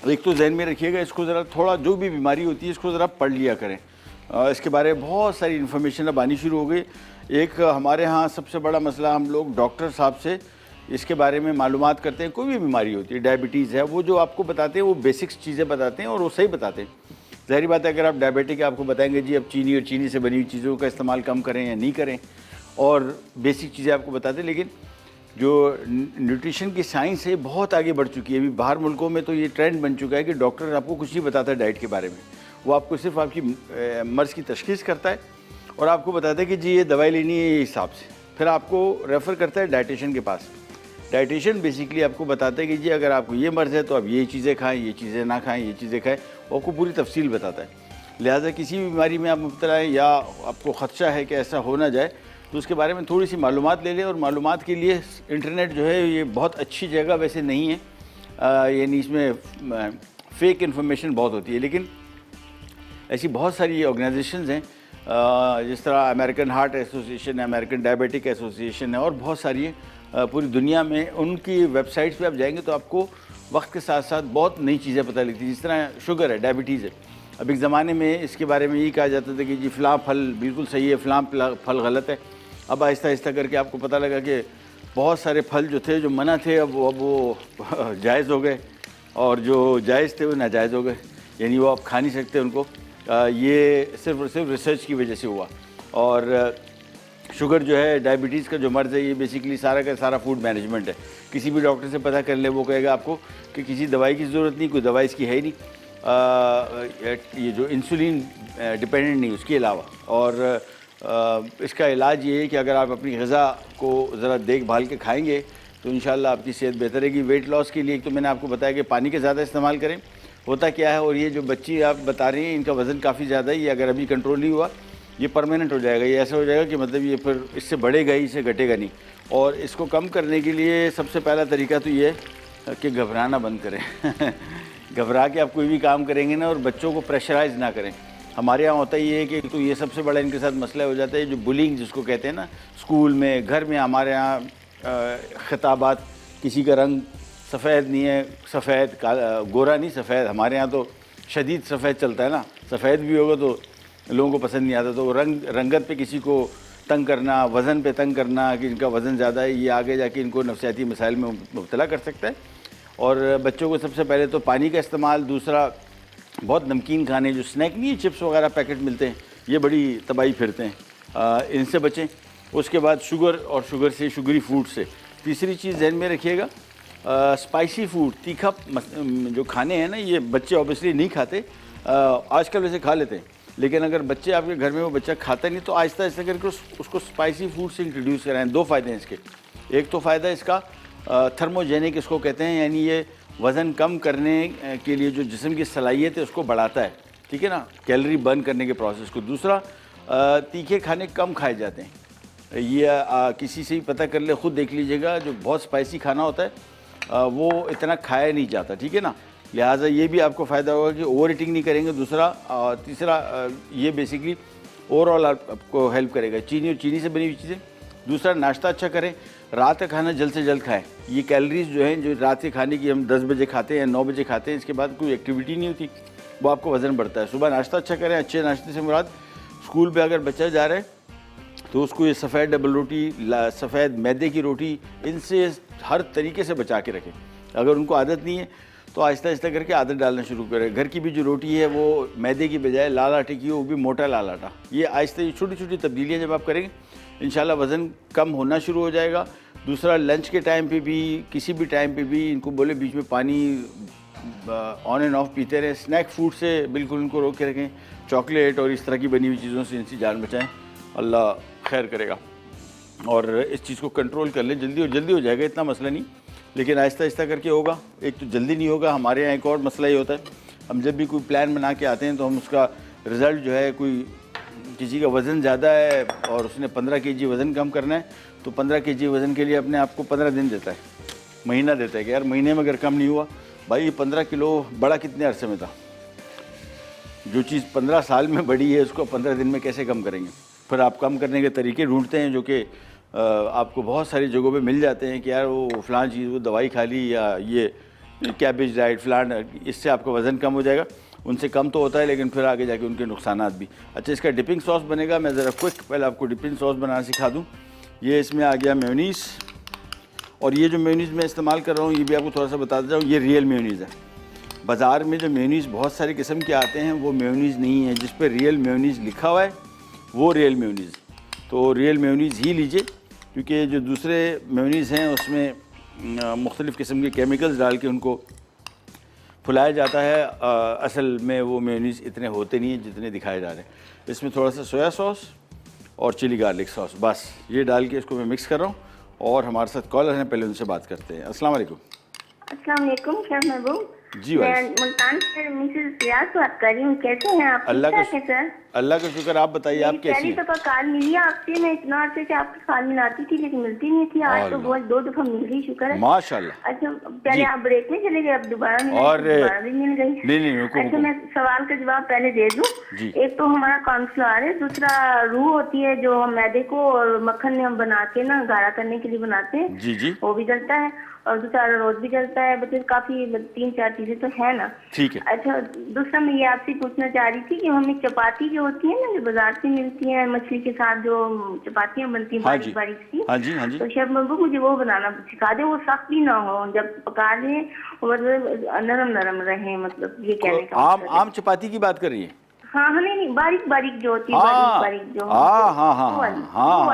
एक तो जहन में रखिएगा, इसको ज़रा थोड़ा जो भी बीमारी होती है इसको ज़रा पढ़ लिया करें। इसके बारे में बहुत सारी इन्फॉर्मेशन अब आनी शुरू हो गई। एक हमारे यहाँ सबसे बड़ा मसला, हम लोग डॉक्टर साहब से इसके बारे में मालूमात करते हैं, कोई भी बीमारी होती है, डायबिटीज़ है, वो जो आपको बताते हैं वो बेसिक्स चीज़ें बताते हैं और वो सही बताते हैं। ज़ाहिर बात है, अगर आप डायबिटिक है आपको बताएंगे जी अब चीनी और चीनी से बनी हुई चीज़ों का इस्तेमाल कम करें या नहीं करें, और बेसिक चीज़ें आपको बताते हैं। लेकिन जो न्यूट्रिशन की साइंस है बहुत आगे बढ़ चुकी है। अभी बाहर मुल्कों में तो ये ट्रेंड बन चुका है कि डॉक्टर आपको कुछ नहीं बताता डाइट के बारे में, वो आपको सिर्फ आपकी मर्ज़ की तशख़ीस करता है और आपको बताता है कि जी ये दवाई लेनी है ये हिसाब से, फिर आपको रेफ़र करता है डाइटिशियन के पास। डाइटिशियन बेसिकली आपको बताता है कि जी अगर आपको ये मर्ज़ है तो आप ये चीज़ें खाएँ, ये चीज़ें ना खाएँ, ये चीज़ें खाएँ, वो आपको पूरी तफसील बताता है। लिहाजा किसी भी बीमारी में आप मुब्तला हैं या आपको ख़दशा है कि ऐसा हो ना जाए तो उसके बारे में थोड़ी सी मालूमात ले लें। और मालूमात के लिए इंटरनेट जो है ये बहुत अच्छी जगह वैसे नहीं है, यानी इसमें फ़ेक इन्फॉर्मेशन बहुत होती है, लेकिन ऐसी बहुत सारी ऑर्गेनाइजेशंस हैं, जिस तरह अमेरिकन हार्ट एसोसिएशन है, अमेरिकन डायबिटिक एसोसिएशन है और बहुत सारी है पूरी दुनिया में। उनकी वेबसाइट्स पे आप जाएंगे तो आपको वक्त के साथ साथ बहुत नई चीज़ें पता लगती हैं। जिस तरह शुगर है, डायबिटीज़ है, अब एक ज़माने में इसके बारे में यही कहा जाता था कि जी फ़लाँ फल बिल्कुल सही है, फ़लाँ फल गलत है। अब आहिस्ता आहिस्ता करके आपको पता लगा कि बहुत सारे फल जो थे, जो मना थे, अब वो जायज़ हो गए और जो जायज़ थे वो नाजायज़ हो गए, यानी वो आप खा नहीं सकते उनको। ये सिर्फ और सिर्फ रिसर्च की वजह से हुआ। और शुगर जो है, डायबिटीज़ का जो मर्ज़ है, ये बेसिकली सारा का सारा फूड मैनेजमेंट है। किसी भी डॉक्टर से पता कर ले, वो कहेगा आपको कि किसी दवाई की ज़रूरत नहीं, कोई दवाई इसकी है ही नहीं, ये जो इंसुलिन डिपेंडेंट नहीं उसके अलावा। और इसका इलाज ये है कि अगर आप अपनी ग़िज़ा को ज़रा देखभाल के खाएंगे तो इंशाल्लाह आपकी सेहत बेहतर रहेगी। वेट लॉस के लिए एक तो मैंने आपको बताया कि पानी का ज़्यादा इस्तेमाल करें। होता क्या है, और ये जो बच्ची आप बता रही हैं इनका वज़न काफ़ी ज़्यादा है, ये अगर अभी कंट्रोल नहीं हुआ ये परमानेंट हो जाएगा, ये ऐसा हो जाएगा कि मतलब ये फिर इससे बढ़ेगा ही, इससे घटेगा नहीं। और इसको कम करने के लिए सबसे पहला तरीका तो ये है कि घबराना बंद करें घबरा के आप कोई भी काम करेंगे ना, और बच्चों को प्रेशराइज़ ना करें। हमारे यहाँ होता ही है कि तो ये सबसे बड़ा इनके साथ मसला हो जाता है, जो बुलिंग जिसको कहते हैं ना, स्कूल में, घर में। हमारे यहाँ खिताबात, किसी का रंग सफ़ेद नहीं है, सफ़ेद गोरा नहीं, सफ़ेद, हमारे यहाँ तो शदीद सफ़ेद चलता है ना, सफ़ेद भी होगा तो लोगों को पसंद नहीं आता। तो रंगत पे किसी को तंग करना, वज़न पे तंग करना कि इनका वज़न ज़्यादा है, ये आगे जाके इनको नफसियाती मसाइल में मुब्तला कर सकता है। और बच्चों को सबसे पहले तो पानी का इस्तेमाल, दूसरा बहुत नमकीन खाने, जो स्नैक नहीं है, चिप्स वगैरह पैकेट मिलते हैं, ये बड़ी तबाही फिरते हैं, इनसे बचें। उसके बाद शुगर और शुगर से, शुगरी फूड से। तीसरी चीज़ ध्यान में रखिएगा, स्पाइसी फूड, तीखा जो खाने हैं ना, ये बच्चे ऑब्वियसली नहीं खाते, आजकल वैसे खा लेते हैं, लेकिन अगर बच्चे आपके घर में वो बच्चा खाता नहीं तो आहिस्ता आहिस्ता करके उसको स्पाइसी फूड से इंट्रोड्यूस कराएं। 2 फ़ायदे हैं इसके। एक तो फ़ायदा इसका थर्मोजेनिक इसको कहते हैं, यानी ये वज़न कम करने के लिए जो जिस्म की सलाहियत है उसको बढ़ाता है, ठीक है ना, कैलोरी बर्न करने के प्रोसेस को। दूसरा, तीखे खाने कम खाए जाते हैं। ये किसी से ही पता कर ले, ख़ुद देख लीजिएगा, जो बहुत स्पाइसी खाना होता है वो इतना खाया नहीं जाता, ठीक है ना। लिहाजा ये भी आपको फ़ायदा होगा कि ओवर ईटिंग नहीं करेंगे। दूसरा, तीसरा, ये बेसिकली ओवरऑल आपको हेल्प करेगा, चीनी और चीनी से बनी हुई चीज़ें। दूसरा, नाश्ता अच्छा करें, रात का खाना जल्द से जल्द खाएं। ये कैलोरीज जो हैं, जो रात के खाने की हम 10 बजे खाते हैं, 9 बजे खाते हैं, इसके बाद कोई एक्टिविटी नहीं होती, वो आपको वज़न बढ़ता है। सुबह नाश्ता अच्छा करें, अच्छे नाश्ते से मुराद स्कूल पे अगर बच्चा जा रहा है तो उसको ये सफ़ेद डबल रोटी, सफ़ेद मैदे की रोटी, इनसे हर तरीके से बचा के रखें। अगर उनको आदत नहीं है तो आहिस्ता आहिस्ता करके आदत डालना शुरू करें। घर की भी जो रोटी है वो मैदे की बजाय लाल आटे की हो, वो भी मोटा लाल आटा। ये आहिस्ता, ये छोटी छोटी तब्दीलियाँ जब आप करेंगे इंशाल्लाह वज़न कम होना शुरू हो जाएगा। दूसरा, लंच के टाइम पे भी, किसी भी टाइम पे भी इनको बोले बीच में पानी ऑन एंड ऑफ पीते रहें। स्नैक फूड से बिल्कुल इनको रोक के रखें। चॉकलेट और इस तरह की बनी हुई चीज़ों से इनकी जान बचाएँ, अल्लाह खैर करेगा। और इस चीज़ को कंट्रोल कर लें, जल्दी हो जाएगा, इतना मसला नहीं, लेकिन आहिस्ता आहिस्ता करके होगा। एक तो जल्दी नहीं होगा। हमारे यहाँ एक और मसला ये होता है, हम जब भी कोई प्लान बना के आते हैं तो हम उसका रिज़ल्ट जो है, कोई किसी का वज़न ज़्यादा है और उसने 15 kg वज़न कम करना है तो 15 kg वज़न के लिए अपने आप को 15 दिन देता है, महीना देता है कि यार महीने में अगर कम नहीं हुआ, भाई 15 किलो बड़ा कितने अरसे में था, जो चीज़ 15 साल में बढ़ी है उसको 15 दिन में कैसे कम करेंगे। फिर आप कम करने के तरीके ढूंढते हैं जो कि आपको बहुत सारी जगहों पे मिल जाते हैं कि यार वो फ़लाँ चीज़, वो दवाई खा ली या ये कैबेज डाइट फ़लाँ, इससे आपका वज़न कम हो जाएगा। उनसे कम तो होता है लेकिन फिर आगे जाके उनके नुकसानात भी। अच्छा, इसका डिपिंग सॉस बनेगा। मैं ज़रा क्विक पहले आपको डिपिंग सॉस बनाना सिखा दूँ। ये इसमें आ गया मेयोनीज़, और ये जो मेयोनीज़ मैं इस्तेमाल कर रहा हूँ ये भी आपको थोड़ा सा बताता जाऊँ, ये रियल मेयोनीज़ है। बाज़ार में जो मेयोनीज़ बहुत सारे किस्म के आते हैं वो मेयोनीज़ नहीं है। जिस पर रियल मेयोनीज़ लिखा हुआ है वो रियल मेयोनीज़, तो रियल मेयोनीज़ ही लीजिए, क्योंकि जो दूसरे मेयोनीज़ हैं उसमें मुख्तलिफ़ किस्म के केमिकल्स डाल के उनको फुलाया जाता है। असल में वो मेयोनीज़ इतने होते नहीं हैं जितने दिखाए जा रहे हैं। इसमें थोड़ा सा सोया सॉस और चिली गार्लिक सॉस, बस ये डाल के इसको मैं मिक्स कर रहा हूँ। और हमारे साथ कॉलर हैं, पहले उनसे बात करते हैं। अस्सलाम वालेकुम। अस्सलाम वालेकुम, खैर महबूब। जी मैं भाई, मुल्तान से मिसेस रियाज बात कर रही हूँ। कैसे हैं आप? अल्लाह का ठीक ठाक है सर? अल्लाह का शुक्र। आप बताइए, आप कैसी पहली हैं? दफा कॉल मिली है आपसे। मैं इतना अर्से से आपकी कॉल मिलाती थी लेकिन मिलती नहीं थी। आज तो बहुत 2 दफा मिल गई, शुक्र है। माशाल्लाह। अच्छा, पहले आप ब्रेक में चले गए, अब दोबारा मिले, और दोबारा भी मिल गई। नहीं, रुको। अच्छा, मैं सवाल का जवाब पहले दे दूं। जी। एक तो हमारा कॉर्नफ्लावर है, दूसरा रूह होती है जो हम मैदे को और मक्खन में हम बना के ना गाढ़ा करने के लिए बनाते हैं। जी, वो भी जलता है और दूसरा रोज भी जलता है। बस काफी 3-4 चीजें तो है ना। ठीक है। अच्छा, दूसरा मैं ये आपसे पूछना चाह रही थी कि हमें चपाती जो होती है ना, जो बाजार से मिलती है मछली के साथ, जो चपातियाँ बनती हैं बारीक बारीक सी, हाँ जी। तो शेफ महबूब मुझे वो बनाना सिखा दे। वो सख्त भी ना हो, जब पका लें मतलब नरम नरम रहे, मतलब ये कहने का मतलब है। आम चपाती की बात कर रही है? हाँ, नहीं, बारीक बारीक जो होती है, बारीक जो हाँ, वाली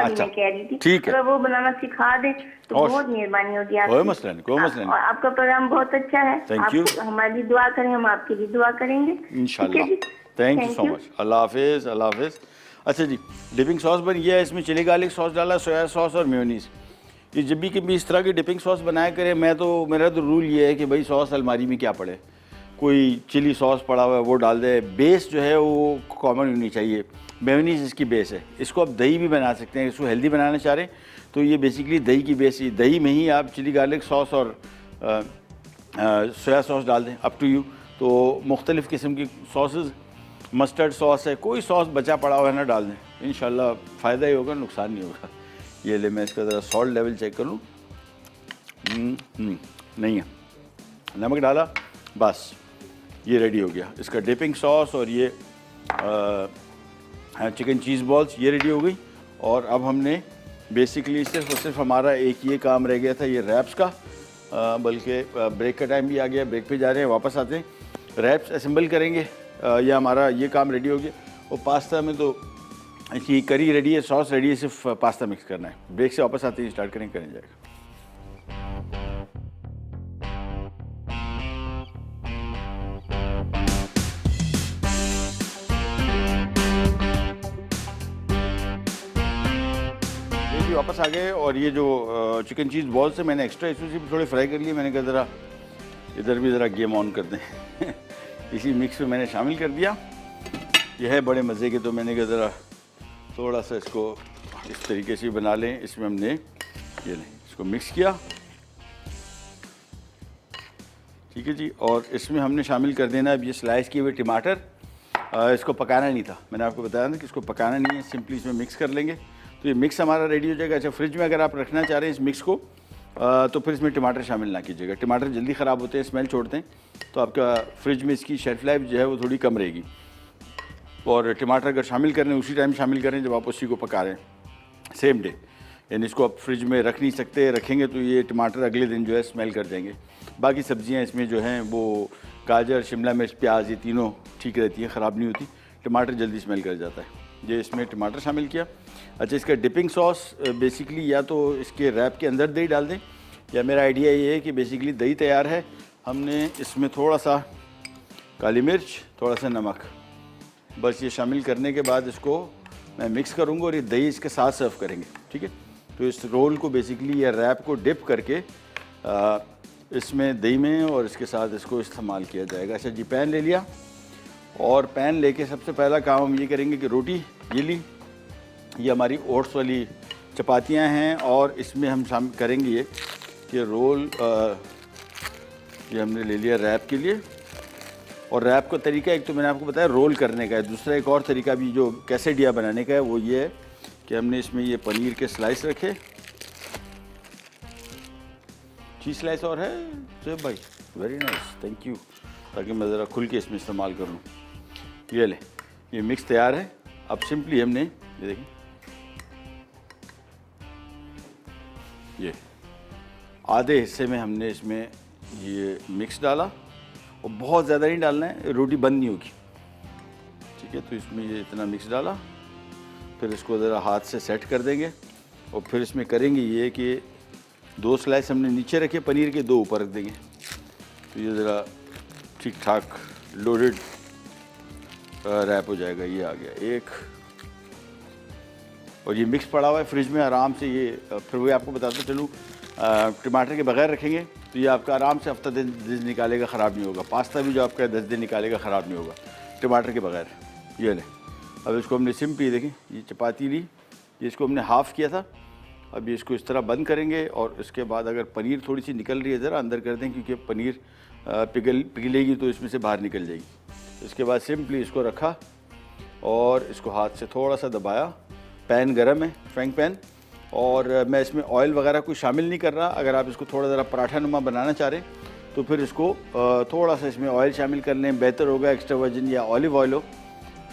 अच्छा, मैं कह रही थी। ठीक है। अगर वो बनाना सिखा दे तो बहुत मेहरबानी होगी आपकी। कोई मसला नहीं। और आपका प्रोग्राम बहुत अच्छा है। Thank you। हमारी भी दुआ करें, हम आपकी भी दुआ करेंगे इंशाल्लाह। Thank you so much. अल्लाह हाफिज़, अल्लाह हाफिज़। अच्छा जी, डिपिंग सॉस बन गया है। इसमें चिली गार्लिक सॉस डाला, सोया सॉस और मेयोनीज़। ये जब भी कभी इस तरह की डिपिंग सॉस बनाया करें, मेरा तो रूल ये है कि भाई सॉस अलमारी में क्या पड़े, कोई चिली सॉस पड़ा हुआ है वो डाल दे। बेस जो है वो कॉमन होनी चाहिए। मेयोनीज़ इसकी बेस है। इसको आप दही भी बना सकते हैं। इसको हेल्दी बनाना चाह रहे हैं तो ये बेसिकली दही की बेस ही, दही में ही आप चिली गार्लिक सॉस और सोया सॉस डाल दें, अप टू यू। तो मुख्तलिफ़ किस्म की सॉसेस, मस्टर्ड सॉस है, कोई सॉस बचा पड़ा हुआ है ना, डाल दें। इंशाल्लाह फ़ायदा ही होगा, नुकसान नहीं होगा। ये ले, मैं इसका ज़रा सॉल्ट लेवल चेक कर लूँ। नहीं है, नमक डाला, बस ये रेडी हो गया। इसका डिपिंग सॉस और ये चिकन चीज़ बॉल्स ये रेडी हो गई। और अब हमने बेसिकली सिर्फ और सिर्फ हमारा एक ये काम रह गया था, ये रैप्स का। बल्कि ब्रेक का टाइम भी आ गया, ब्रेक पे जा रहे हैं, वापस आते हैं, रैप्स असेंबल करेंगे। ये हमारा ये काम रेडी हो गया। और पास्ता में तो ये करी रेडी है, सॉस रेडी है, सिर्फ पास्ता मिक्स करना है। ब्रेक से वापस आते हैं, स्टार्ट करें जाएगा। वापस आ गए। और ये जो चिकन चीज़ बॉल्स से मैंने एक्स्ट्रा इसमें से भी थोड़े फ्राई कर लिए। मैंने कहा ज़रा इधर भी ज़रा गेम ऑन कर दें इसी मिक्स में मैंने शामिल कर दिया। ये है बड़े मज़े के, तो मैंने कहा ज़रा थोड़ा सा इसको इस तरीके से बना लें। इसमें हमने ये लें, इसको मिक्स किया, ठीक है जी। और इसमें हमने शामिल कर देना अब ये स्लाइस किए हुए टमाटर। इसको पकाना नहीं था, मैंने आपको बताया ना कि इसको पकाना नहीं है, सिंपली इसमें मिक्स कर लेंगे तो ये मिक्स हमारा रेडी हो जाएगा। अच्छा, फ्रिज में अगर आप रखना चाह रहे हैं इस मिक्स को तो फिर इसमें टमाटर शामिल ना कीजिएगा। टमाटर जल्दी ख़राब होते हैं, स्मेल छोड़ते हैं, तो आपका फ्रिज में इसकी शेल्फ लाइफ जो है वो थोड़ी कम रहेगी। और टमाटर अगर शामिल कर रहे हैं उसी टाइम शामिल करें जब आप उसी को पका रहे हैं, सेम डे। यानी इसको आप फ्रिज में रख नहीं सकते, रखेंगे तो ये टमाटर अगले दिन जो है स्मेल कर जाएंगे। बाकी सब्जियां इसमें जो हैं वो गाजर, शिमला मिर्च, प्याज, ये तीनों ठीक रहती हैं, ख़राब नहीं होती। टमाटर जल्दी स्मेल कर जाता है। ये इसमें टमाटर शामिल किया। अच्छा, इसका डिपिंग सॉस बेसिकली या तो इसके रैप के अंदर दही डाल दें, या मेरा आइडिया ये है कि बेसिकली दही तैयार है, हमने इसमें थोड़ा सा काली मिर्च, थोड़ा सा नमक, बस ये शामिल करने के बाद इसको मैं मिक्स करूँगा और ये दही इसके साथ सर्व करेंगे। ठीक है, तो इस रोल को बेसिकली या रैप को डिप करके इसमें दही में और इसके साथ इसको इस्तेमाल किया जाएगा। अच्छा जी, पैन ले लिया और पैन लेके सबसे पहला काम हम ये करेंगे कि रोटी ये ली, ये हमारी ओट्स वाली चपातियाँ हैं और इसमें हम शामिल करेंगे ये कि रोल ये हमने ले लिया रैप के लिए। और रैप का तरीका एक तो मैंने आपको बताया रोल करने का है, दूसरा एक और तरीका भी जो कैसेडिया बनाने का है वो ये है कि हमने इसमें ये पनीर के स्लाइस रखे, चीज़ स्लाइस और है सेब भाई, वेरी नाइस, थैंक यू, ताकि मैं ज़रा खुल के इसमें इस्तेमाल कर लूँ। ये ले, ये मिक्स तैयार है। अब सिंपली हमने ये देखें, ये आधे हिस्से में हमने इसमें ये मिक्स डाला और बहुत ज़्यादा नहीं डालना है, रोटी बंद नहीं होगी। ठीक है, तो इसमें ये इतना मिक्स डाला, फिर इसको ज़रा हाथ से सेट कर देंगे और फिर इसमें करेंगे ये कि 2 स्लाइस हमने नीचे रखे पनीर के, 2 ऊपर रख देंगे। तो ये ज़रा ठीक ठाक लोडेड रैप हो जाएगा। ये आ गया एक, और ये मिक्स पड़ा हुआ है फ्रिज में आराम से। ये फिर वही आपको बताता चलूँ, टमाटर के बगैर रखेंगे तो ये आपका आराम से हफ्ता 10 दिन निकालेगा, ख़राब नहीं होगा। पास्ता भी जो आपका 10 दिन निकालेगा, ख़राब नहीं होगा टमाटर के बगैर। ये ले, अब इसको हमने सिंपली देखें, ये चपाती ली, ये इसको हमने हाफ़ किया था, अब ये इसको इस तरह बंद करेंगे और इसके बाद अगर पनीर थोड़ी सी निकल रही है ज़रा अंदर कर दें, क्योंकि पनीर पिघलेगी तो इसमें से बाहर निकल जाएगी। इसके बाद सिंपली इसको रखा और इसको हाथ से थोड़ा सा दबाया। पैन गरम है, फ्राइंग पैन, और मैं इसमें ऑयल वगैरह कुछ शामिल नहीं कर रहा। अगर आप इसको थोड़ा ज़रा पराठा नुमा बनाना चाह रहे हैं तो फिर इसको थोड़ा सा इसमें ऑयल शामिल कर लें, बेहतर होगा। एक्स्ट्रा वर्जिन या ऑलिव ऑयल हो,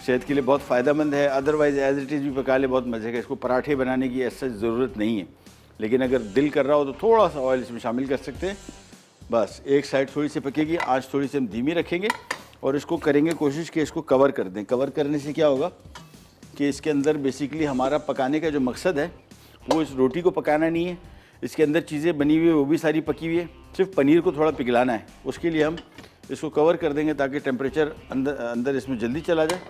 सेहत के लिए बहुत फ़ायदेमंद है। अदरवाइज़ एज इट इज़ भी पका ले, बहुत मज़े का। इसको पराठे बनाने की ऐसा ज़रूरत नहीं है, लेकिन अगर दिल कर रहा हो तो थोड़ा सा ऑयल इसमें शामिल कर सकते हैं। बस एक साइड थोड़ी सी पकेगी, आँच थोड़ी सी हम धीमी रखेंगे और इसको करेंगे कोशिश कि इसको कवर कर दें। कवर करने से क्या होगा कि इसके अंदर बेसिकली हमारा पकाने का जो मकसद है वो इस रोटी को पकाना नहीं है, इसके अंदर चीज़ें बनी हुई है वो भी सारी पकी हुई है, सिर्फ पनीर को थोड़ा पिघलाना है। उसके लिए हम इसको कवर कर देंगे ताकि टेम्परेचर अंदर इसमें जल्दी चला जाए।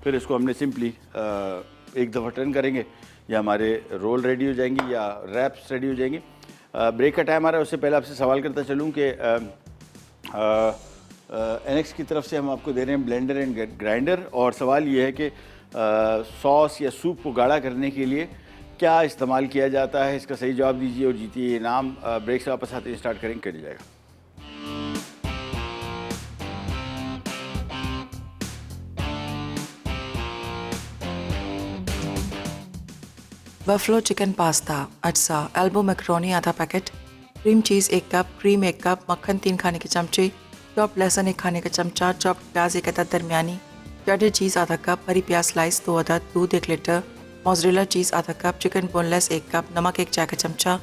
फिर इसको हमने सिंपली एक दफ़ा टर्न करेंगे, या हमारे रोल रेडी हो जाएंगी या रैप्स रेडी हो जाएंगे। ब्रेक का टाइम आ रहा है, उससे पहले आपसे सवाल करता चलूँ कि एनेक्स की तरफ से हम आपको दे रहे हैं ब्लेंडर एंड ग्राइंडर, और सवाल ये है कि सॉस या सूप को गाढ़ा करने के लिए क्या इस्तेमाल किया जाता है। इसका सही जवाब दीजिए और जीतिए इनाम। ब्रेक से वापस आते हैं, स्टार्ट करेंगे, कर जाएगा। बफलो चिकन पास्ता, अज्जा, एल्बो मैकरोनी आधा packet, cream cheese 1 cup, cream 1 cup, मक्खन 3 खाने के चमचे, चॉप्ड लहसुन 1 खाने का चमचा, चॉप्ड प्याज 1 अदद दरमियानी, चेडर चीज़ आधा कप, हरी प्याज स्लाइस 2 अदद, दूध 1 लीटर, मोज़रेला चीज़ आधा कप, चिकन बोनलेस 1 कप, नमक 1 चाय का चमचा,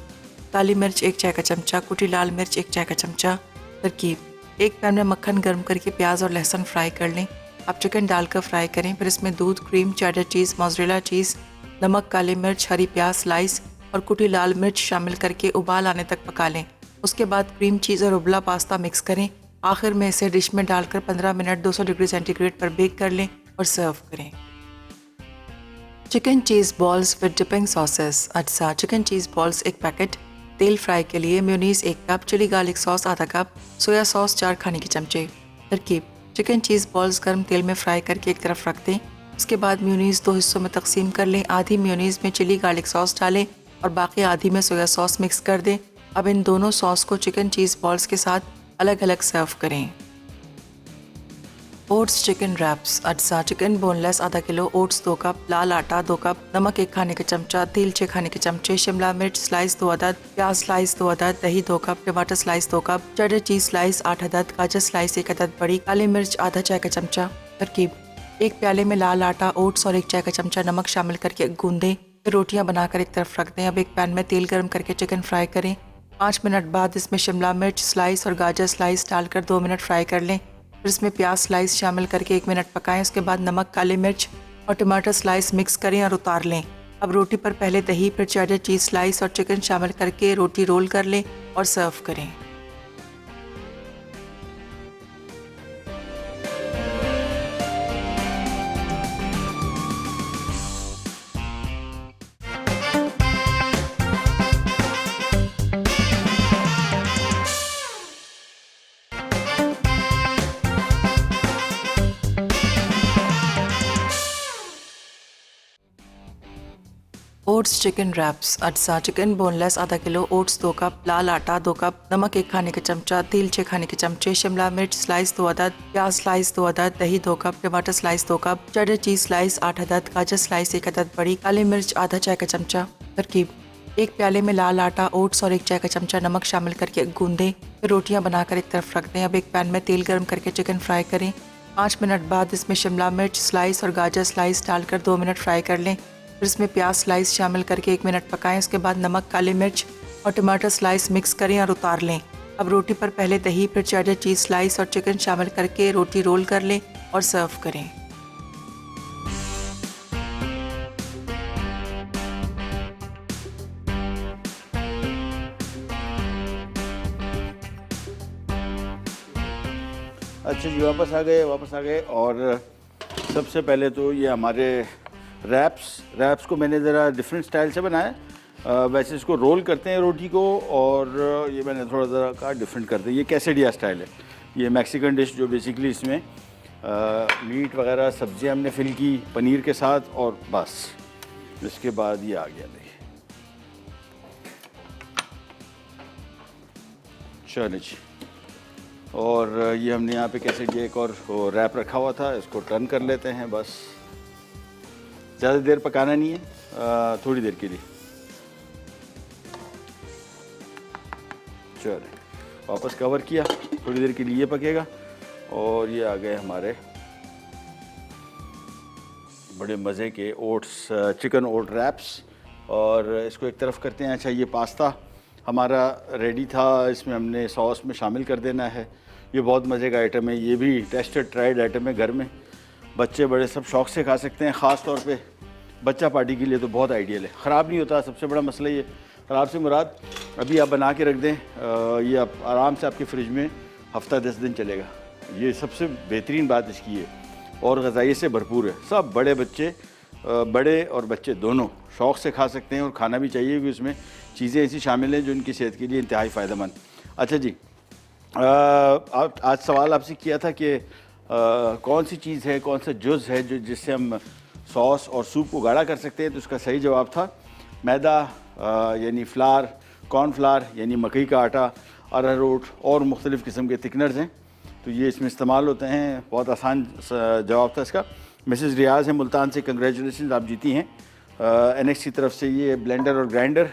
काली मिर्च 1 चाय का चमचा, कुटी लाल मिर्च 1 चाय का चमचा। तरकीब: एक पैन में मक्खन गर्म करके प्याज और लहसुन फ्राई कर लें। अब चिकन डालकर फ्राई करें, फिर इसमें दूध, क्रीम, चेडर चीज़, मोज़रेला चीज़, नमक, काली मिर्च, हरी प्याज स्लाइस और कुटी लाल मिर्च शामिल करके उबाल आने तक पका लें। उसके बाद क्रीम चीज़ और उबला पास्ता मिक्स करें। आखिर में इसे डिश में डालकर 15 मिनट 200 डिग्री सेंटीग्रेड पर बेक कर लें और सर्व करें। Chicken cheese balls with dipping sauces, अज्जा, चिकन चीज़ बॉल्स 1 पैकेट, तेल फ्राई के लिए mayonnaise 1 cup, chili garlic sauce आधा कप, सोया सॉस 4 खाने के चमचे। तरकीब: चिकन चीज़ बॉल्स गर्म तेल में फ्राई करके एक तरफ रख दें। उसके बाद मेयोनीज़ 2 हिस्सों में तकसीम कर लें। आधी मेयोनीज़ में चिली गार्लिक सॉस डालें और बाकी आधी में सोया सॉस मिक्स कर दें। अब इन दोनों सॉस को चिकन चीज़ बॉल्स के साथ अलग अलग सर्व करें। ओट्स चिकन रैप्स, अज्जा, चिकन बोनलेस आधा किलो, ओट्स 2 कप, लाल आटा 2 कप, नमक 1 खाने का चमचा, तेल 6 खाने के चमचे, शिमला मिर्च स्लाइस 2 अदद, प्याज स्लाइस 2 अदद, दही 2 कप, टमाटर स्लाइस 2 कप, चेडर चीज़ स्लाइस 8 अदद, गाजर स्लाइस 1 अदद बड़ी, काली मिर्च आधा चाय का चमचा। तरकीब: एक प्याले में लाल आटा, ओट्स और 1 चाय का चमचा नमक शामिल करके गूंदें। फिर रोटियां बनाकर एक तरफ रख दें। अब एक पैन में तेल गर्म करके चिकन फ्राई करें। 5 मिनट बाद इसमें शिमला मिर्च स्लाइस और गाजर स्लाइस डालकर 2 मिनट फ्राई कर लें। फिर इसमें प्याज स्लाइस शामिल करके 1 मिनट पकाएं। उसके बाद नमक, काली मिर्च और टमाटर स्लाइस मिक्स करें और उतार लें। अब रोटी पर पहले दही, फिर चेडर चीज़ स्लाइस और चिकन शामिल करके रोटी रोल कर लें और सर्व करें। Oats chicken raps. अज्जा चिकन बोनलेस आधा किलो, ओट्स 2 कप, लाल आटा 2 कप, नमक 1 खाने का चमचा, तेल 6 खाने के चमचे, शिमला मिर्च स्लाइस 2 अदद, प्याज स्लाइस 2 अदद, दही 2 कप, टमाटर स्लाइस 2 कप, चेडर चीज़ स्लाइस 8 अदद, गाजर स्लाइस 1 अदद बड़ी, काली मिर्च आधा चाय का चमचा। तरकीब: एक प्याले में लाल आटा, ओट्स और 1 चाय का चमचा नमक शामिल करके गूंदें। फिर रोटियां बनाकर एक तरफ रख दें। अब एक पैन में तेल गर्म करके चिकन फ्राई करें। 5 मिनट बाद इसमें शिमला मिर्च स्लाइस और गाजर स्लाइस डालकर 2 मिनट फ्राई कर लें। फिर इसमें प्याज स्लाइस शामिल करके 1 मिनट पकाएं। उसके बाद नमक, काली मिर्च और टमाटर स्लाइस मिक्स करें और उतार लें। अब रोटी पर पहले दही, फिर चेडर चीज़ स्लाइस और चिकन शामिल करके रोटी रोल कर लें और सर्व करें। अच्छा जी, वापस आ गए। और सबसे पहले तो ये हमारे रैप्स को मैंने ज़रा डिफरेंट स्टाइल से बनाया। वैसे इसको रोल करते हैं रोटी को, और ये मैंने थोड़ा ज़रा कहा डिफरेंट करते हैं। ये कैसेडिया स्टाइल है, ये मैक्सिकन डिश जो बेसिकली इसमें मीट वगैरह सब्जियां हमने फिल की पनीर के साथ, और बस इसके बाद ये आ गया। देखिए, चलो जी। और ये हमने यहाँ पे कैसेडिया एक और रैप रखा हुआ था, इसको टर्न कर लेते हैं। बस ज़्यादा देर पकाना नहीं है, थोड़ी देर के लिए। चलो, वापस कवर किया, थोड़ी देर के लिए ये पकेगा। और ये आ गए हमारे बड़े मज़े के ओट्स, चिकन ओट रैप्स। और इसको एक तरफ करते हैं। अच्छा, ये पास्ता हमारा रेडी था, इसमें हमने सॉस में शामिल कर देना है। ये बहुत मज़े का आइटम है, ये भी टेस्टेड ट्राइड आइटम है। घर में बच्चे बड़े सब शौक़ से खा सकते हैं। ख़ास तौर पे बच्चा पार्टी के लिए तो बहुत आइडियल है, ख़राब नहीं होता। सबसे बड़ा मसला ये, ख़राब से मुराद अभी आप बना के रख दें, ये आप आराम से आपके फ्रिज में हफ्ता 10 दिन चलेगा। ये सबसे बेहतरीन बात इसकी है, और ग़ज़ाई से भरपूर है। सब बड़े और बच्चे दोनों शौक़ से खा सकते हैं, और खाना भी चाहिए, क्योंकि उसमें चीज़ें ऐसी शामिल हैं जो उनकी सेहत के लिए इंतहाई फ़ायदेमंद। अच्छा जी, आज सवाल आपसे किया था कि कौन सी चीज़ है, कौन सा जुज़ है जो जिससे हम सॉस और सूप को गाढ़ा कर सकते हैं। तो उसका सही जवाब था मैदा, यानी फ्लार, कॉर्नफ्लार यानी मकई का आटा, अरारोट और मुख्तलिफ़ किस्म के थिकनर्स हैं, तो ये इसमें इस्तेमाल होते हैं। बहुत आसान जवाब था इसका। मिसेज़ रियाज है मुल्तान से, कंग्रेचुलेशन, आप जीती हैं NX की तरफ से ये ब्लेंडर और ग्राइंडर।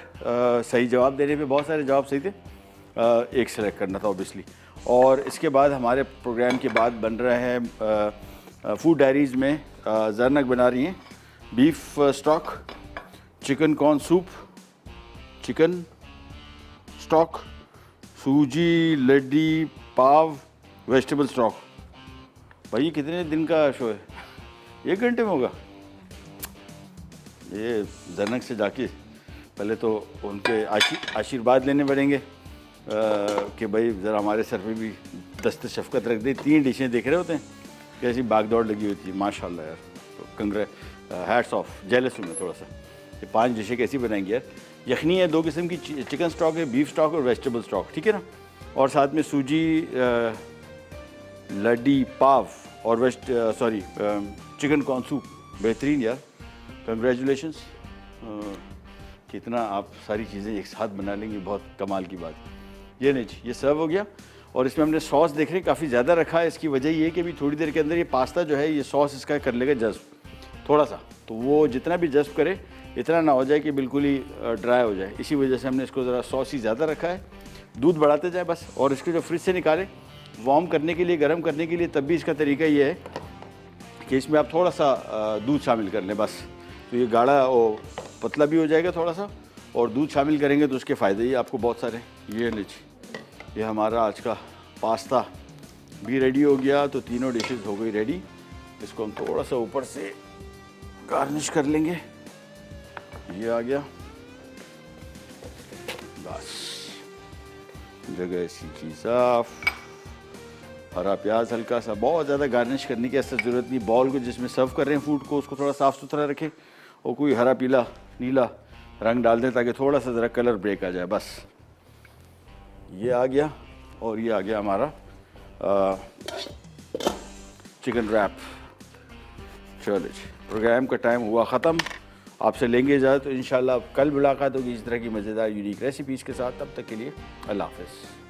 सही जवाब देने पे बहुत सारे जवाब सही थे, एक सेलेक्ट करना था ऑब्वियसली। और इसके बाद हमारे प्रोग्राम के बाद बन रहे हैं फूड डायरीज़ में जरनक बना रही हैं beef stock, chicken corn soup, chicken stock, सूजी लड्डी पाव, वेजिटेबल स्टॉक। भाई कितने दिन का शो है? 1 घंटे में होगा? ये जरनक से जाके पहले तो उनके आशीर्वाद लेने पड़ेंगे कि भाई ज़रा हमारे सर पे भी दस्त शफ़क़त रख दे। 3 डिशें देख रहे होते हैं, कैसी भागदौड़ लगी होती है, माशाल्लाह यार। तो हैट्स ऑफ, जेलस हूँ मैं थोड़ा सा। ये 5 डिशें कैसी बनाएंगे यार? यखनी है, 2 किस्म की चिकन स्टॉक है, बीफ स्टॉक और वेजिटेबल स्टॉक, ठीक है ना। और साथ में सूजी लड्डी पाव और चिकन कॉर्न सूप। बेहतरीन यार, कंग्रेचुलेशंस। कितना आप सारी चीज़ें एक साथ बना लेंगे, बहुत कमाल की बात। ये नहीं, ये सर्व हो गया। और इसमें हमने सॉस देख रहे काफ़ी ज़्यादा रखा है। इसकी वजह ये कि भी थोड़ी देर के अंदर ये पास्ता जो है ये सॉस इसका कर लेगा जज़्ब थोड़ा सा, तो वो जितना भी जज़्ब करे इतना ना हो जाए कि बिल्कुल ही ड्राई हो जाए। इसी वजह से हमने इसको ज़रा सॉस ही ज़्यादा रखा है। दूध बढ़ाते जाए बस। और इसको जो फ्रिज से निकाले वार्म करने के लिए, गर्म करने के लिए, तब भी इसका तरीका ये है कि इसमें आप थोड़ा सा दूध शामिल कर लें बस, तो ये गाढ़ा और पतला भी हो जाएगा थोड़ा सा, और दूध शामिल करेंगे तो उसके फ़ायदे ही आपको बहुत सारे। ये लीजिए, ये हमारा आज का पास्ता भी रेडी हो गया, तो तीनों डिशेस हो गई रेडी। इसको हम थोड़ा सा ऊपर से गार्निश कर लेंगे, ये आ गया बस, जगह इसी की साफ, हरा प्याज हल्का सा, बहुत ज़्यादा गार्निश करने की ऐसा ज़रूरत नहीं। बॉल को जिसमें सर्व कर रहे हैं फूड को, उसको थोड़ा साफ़ सुथरा रखें और कोई हरा पीला नीला रंग डाल दें ताकि थोड़ा सा ज़रा कलर ब्रेक आ जाए बस। ये आ गया, और ये आ गया हमारा चिकन रैप। चलो जी, प्रोग्राम का टाइम हुआ ख़त्म, आपसे लेंगे इजाज़त, तो इंशाल्लाह कल मुलाकात होगी इस तरह की मज़ेदार यूनिक रेसिपीज़ के साथ। तब तक के लिए अल्लाह हाफ़िज़।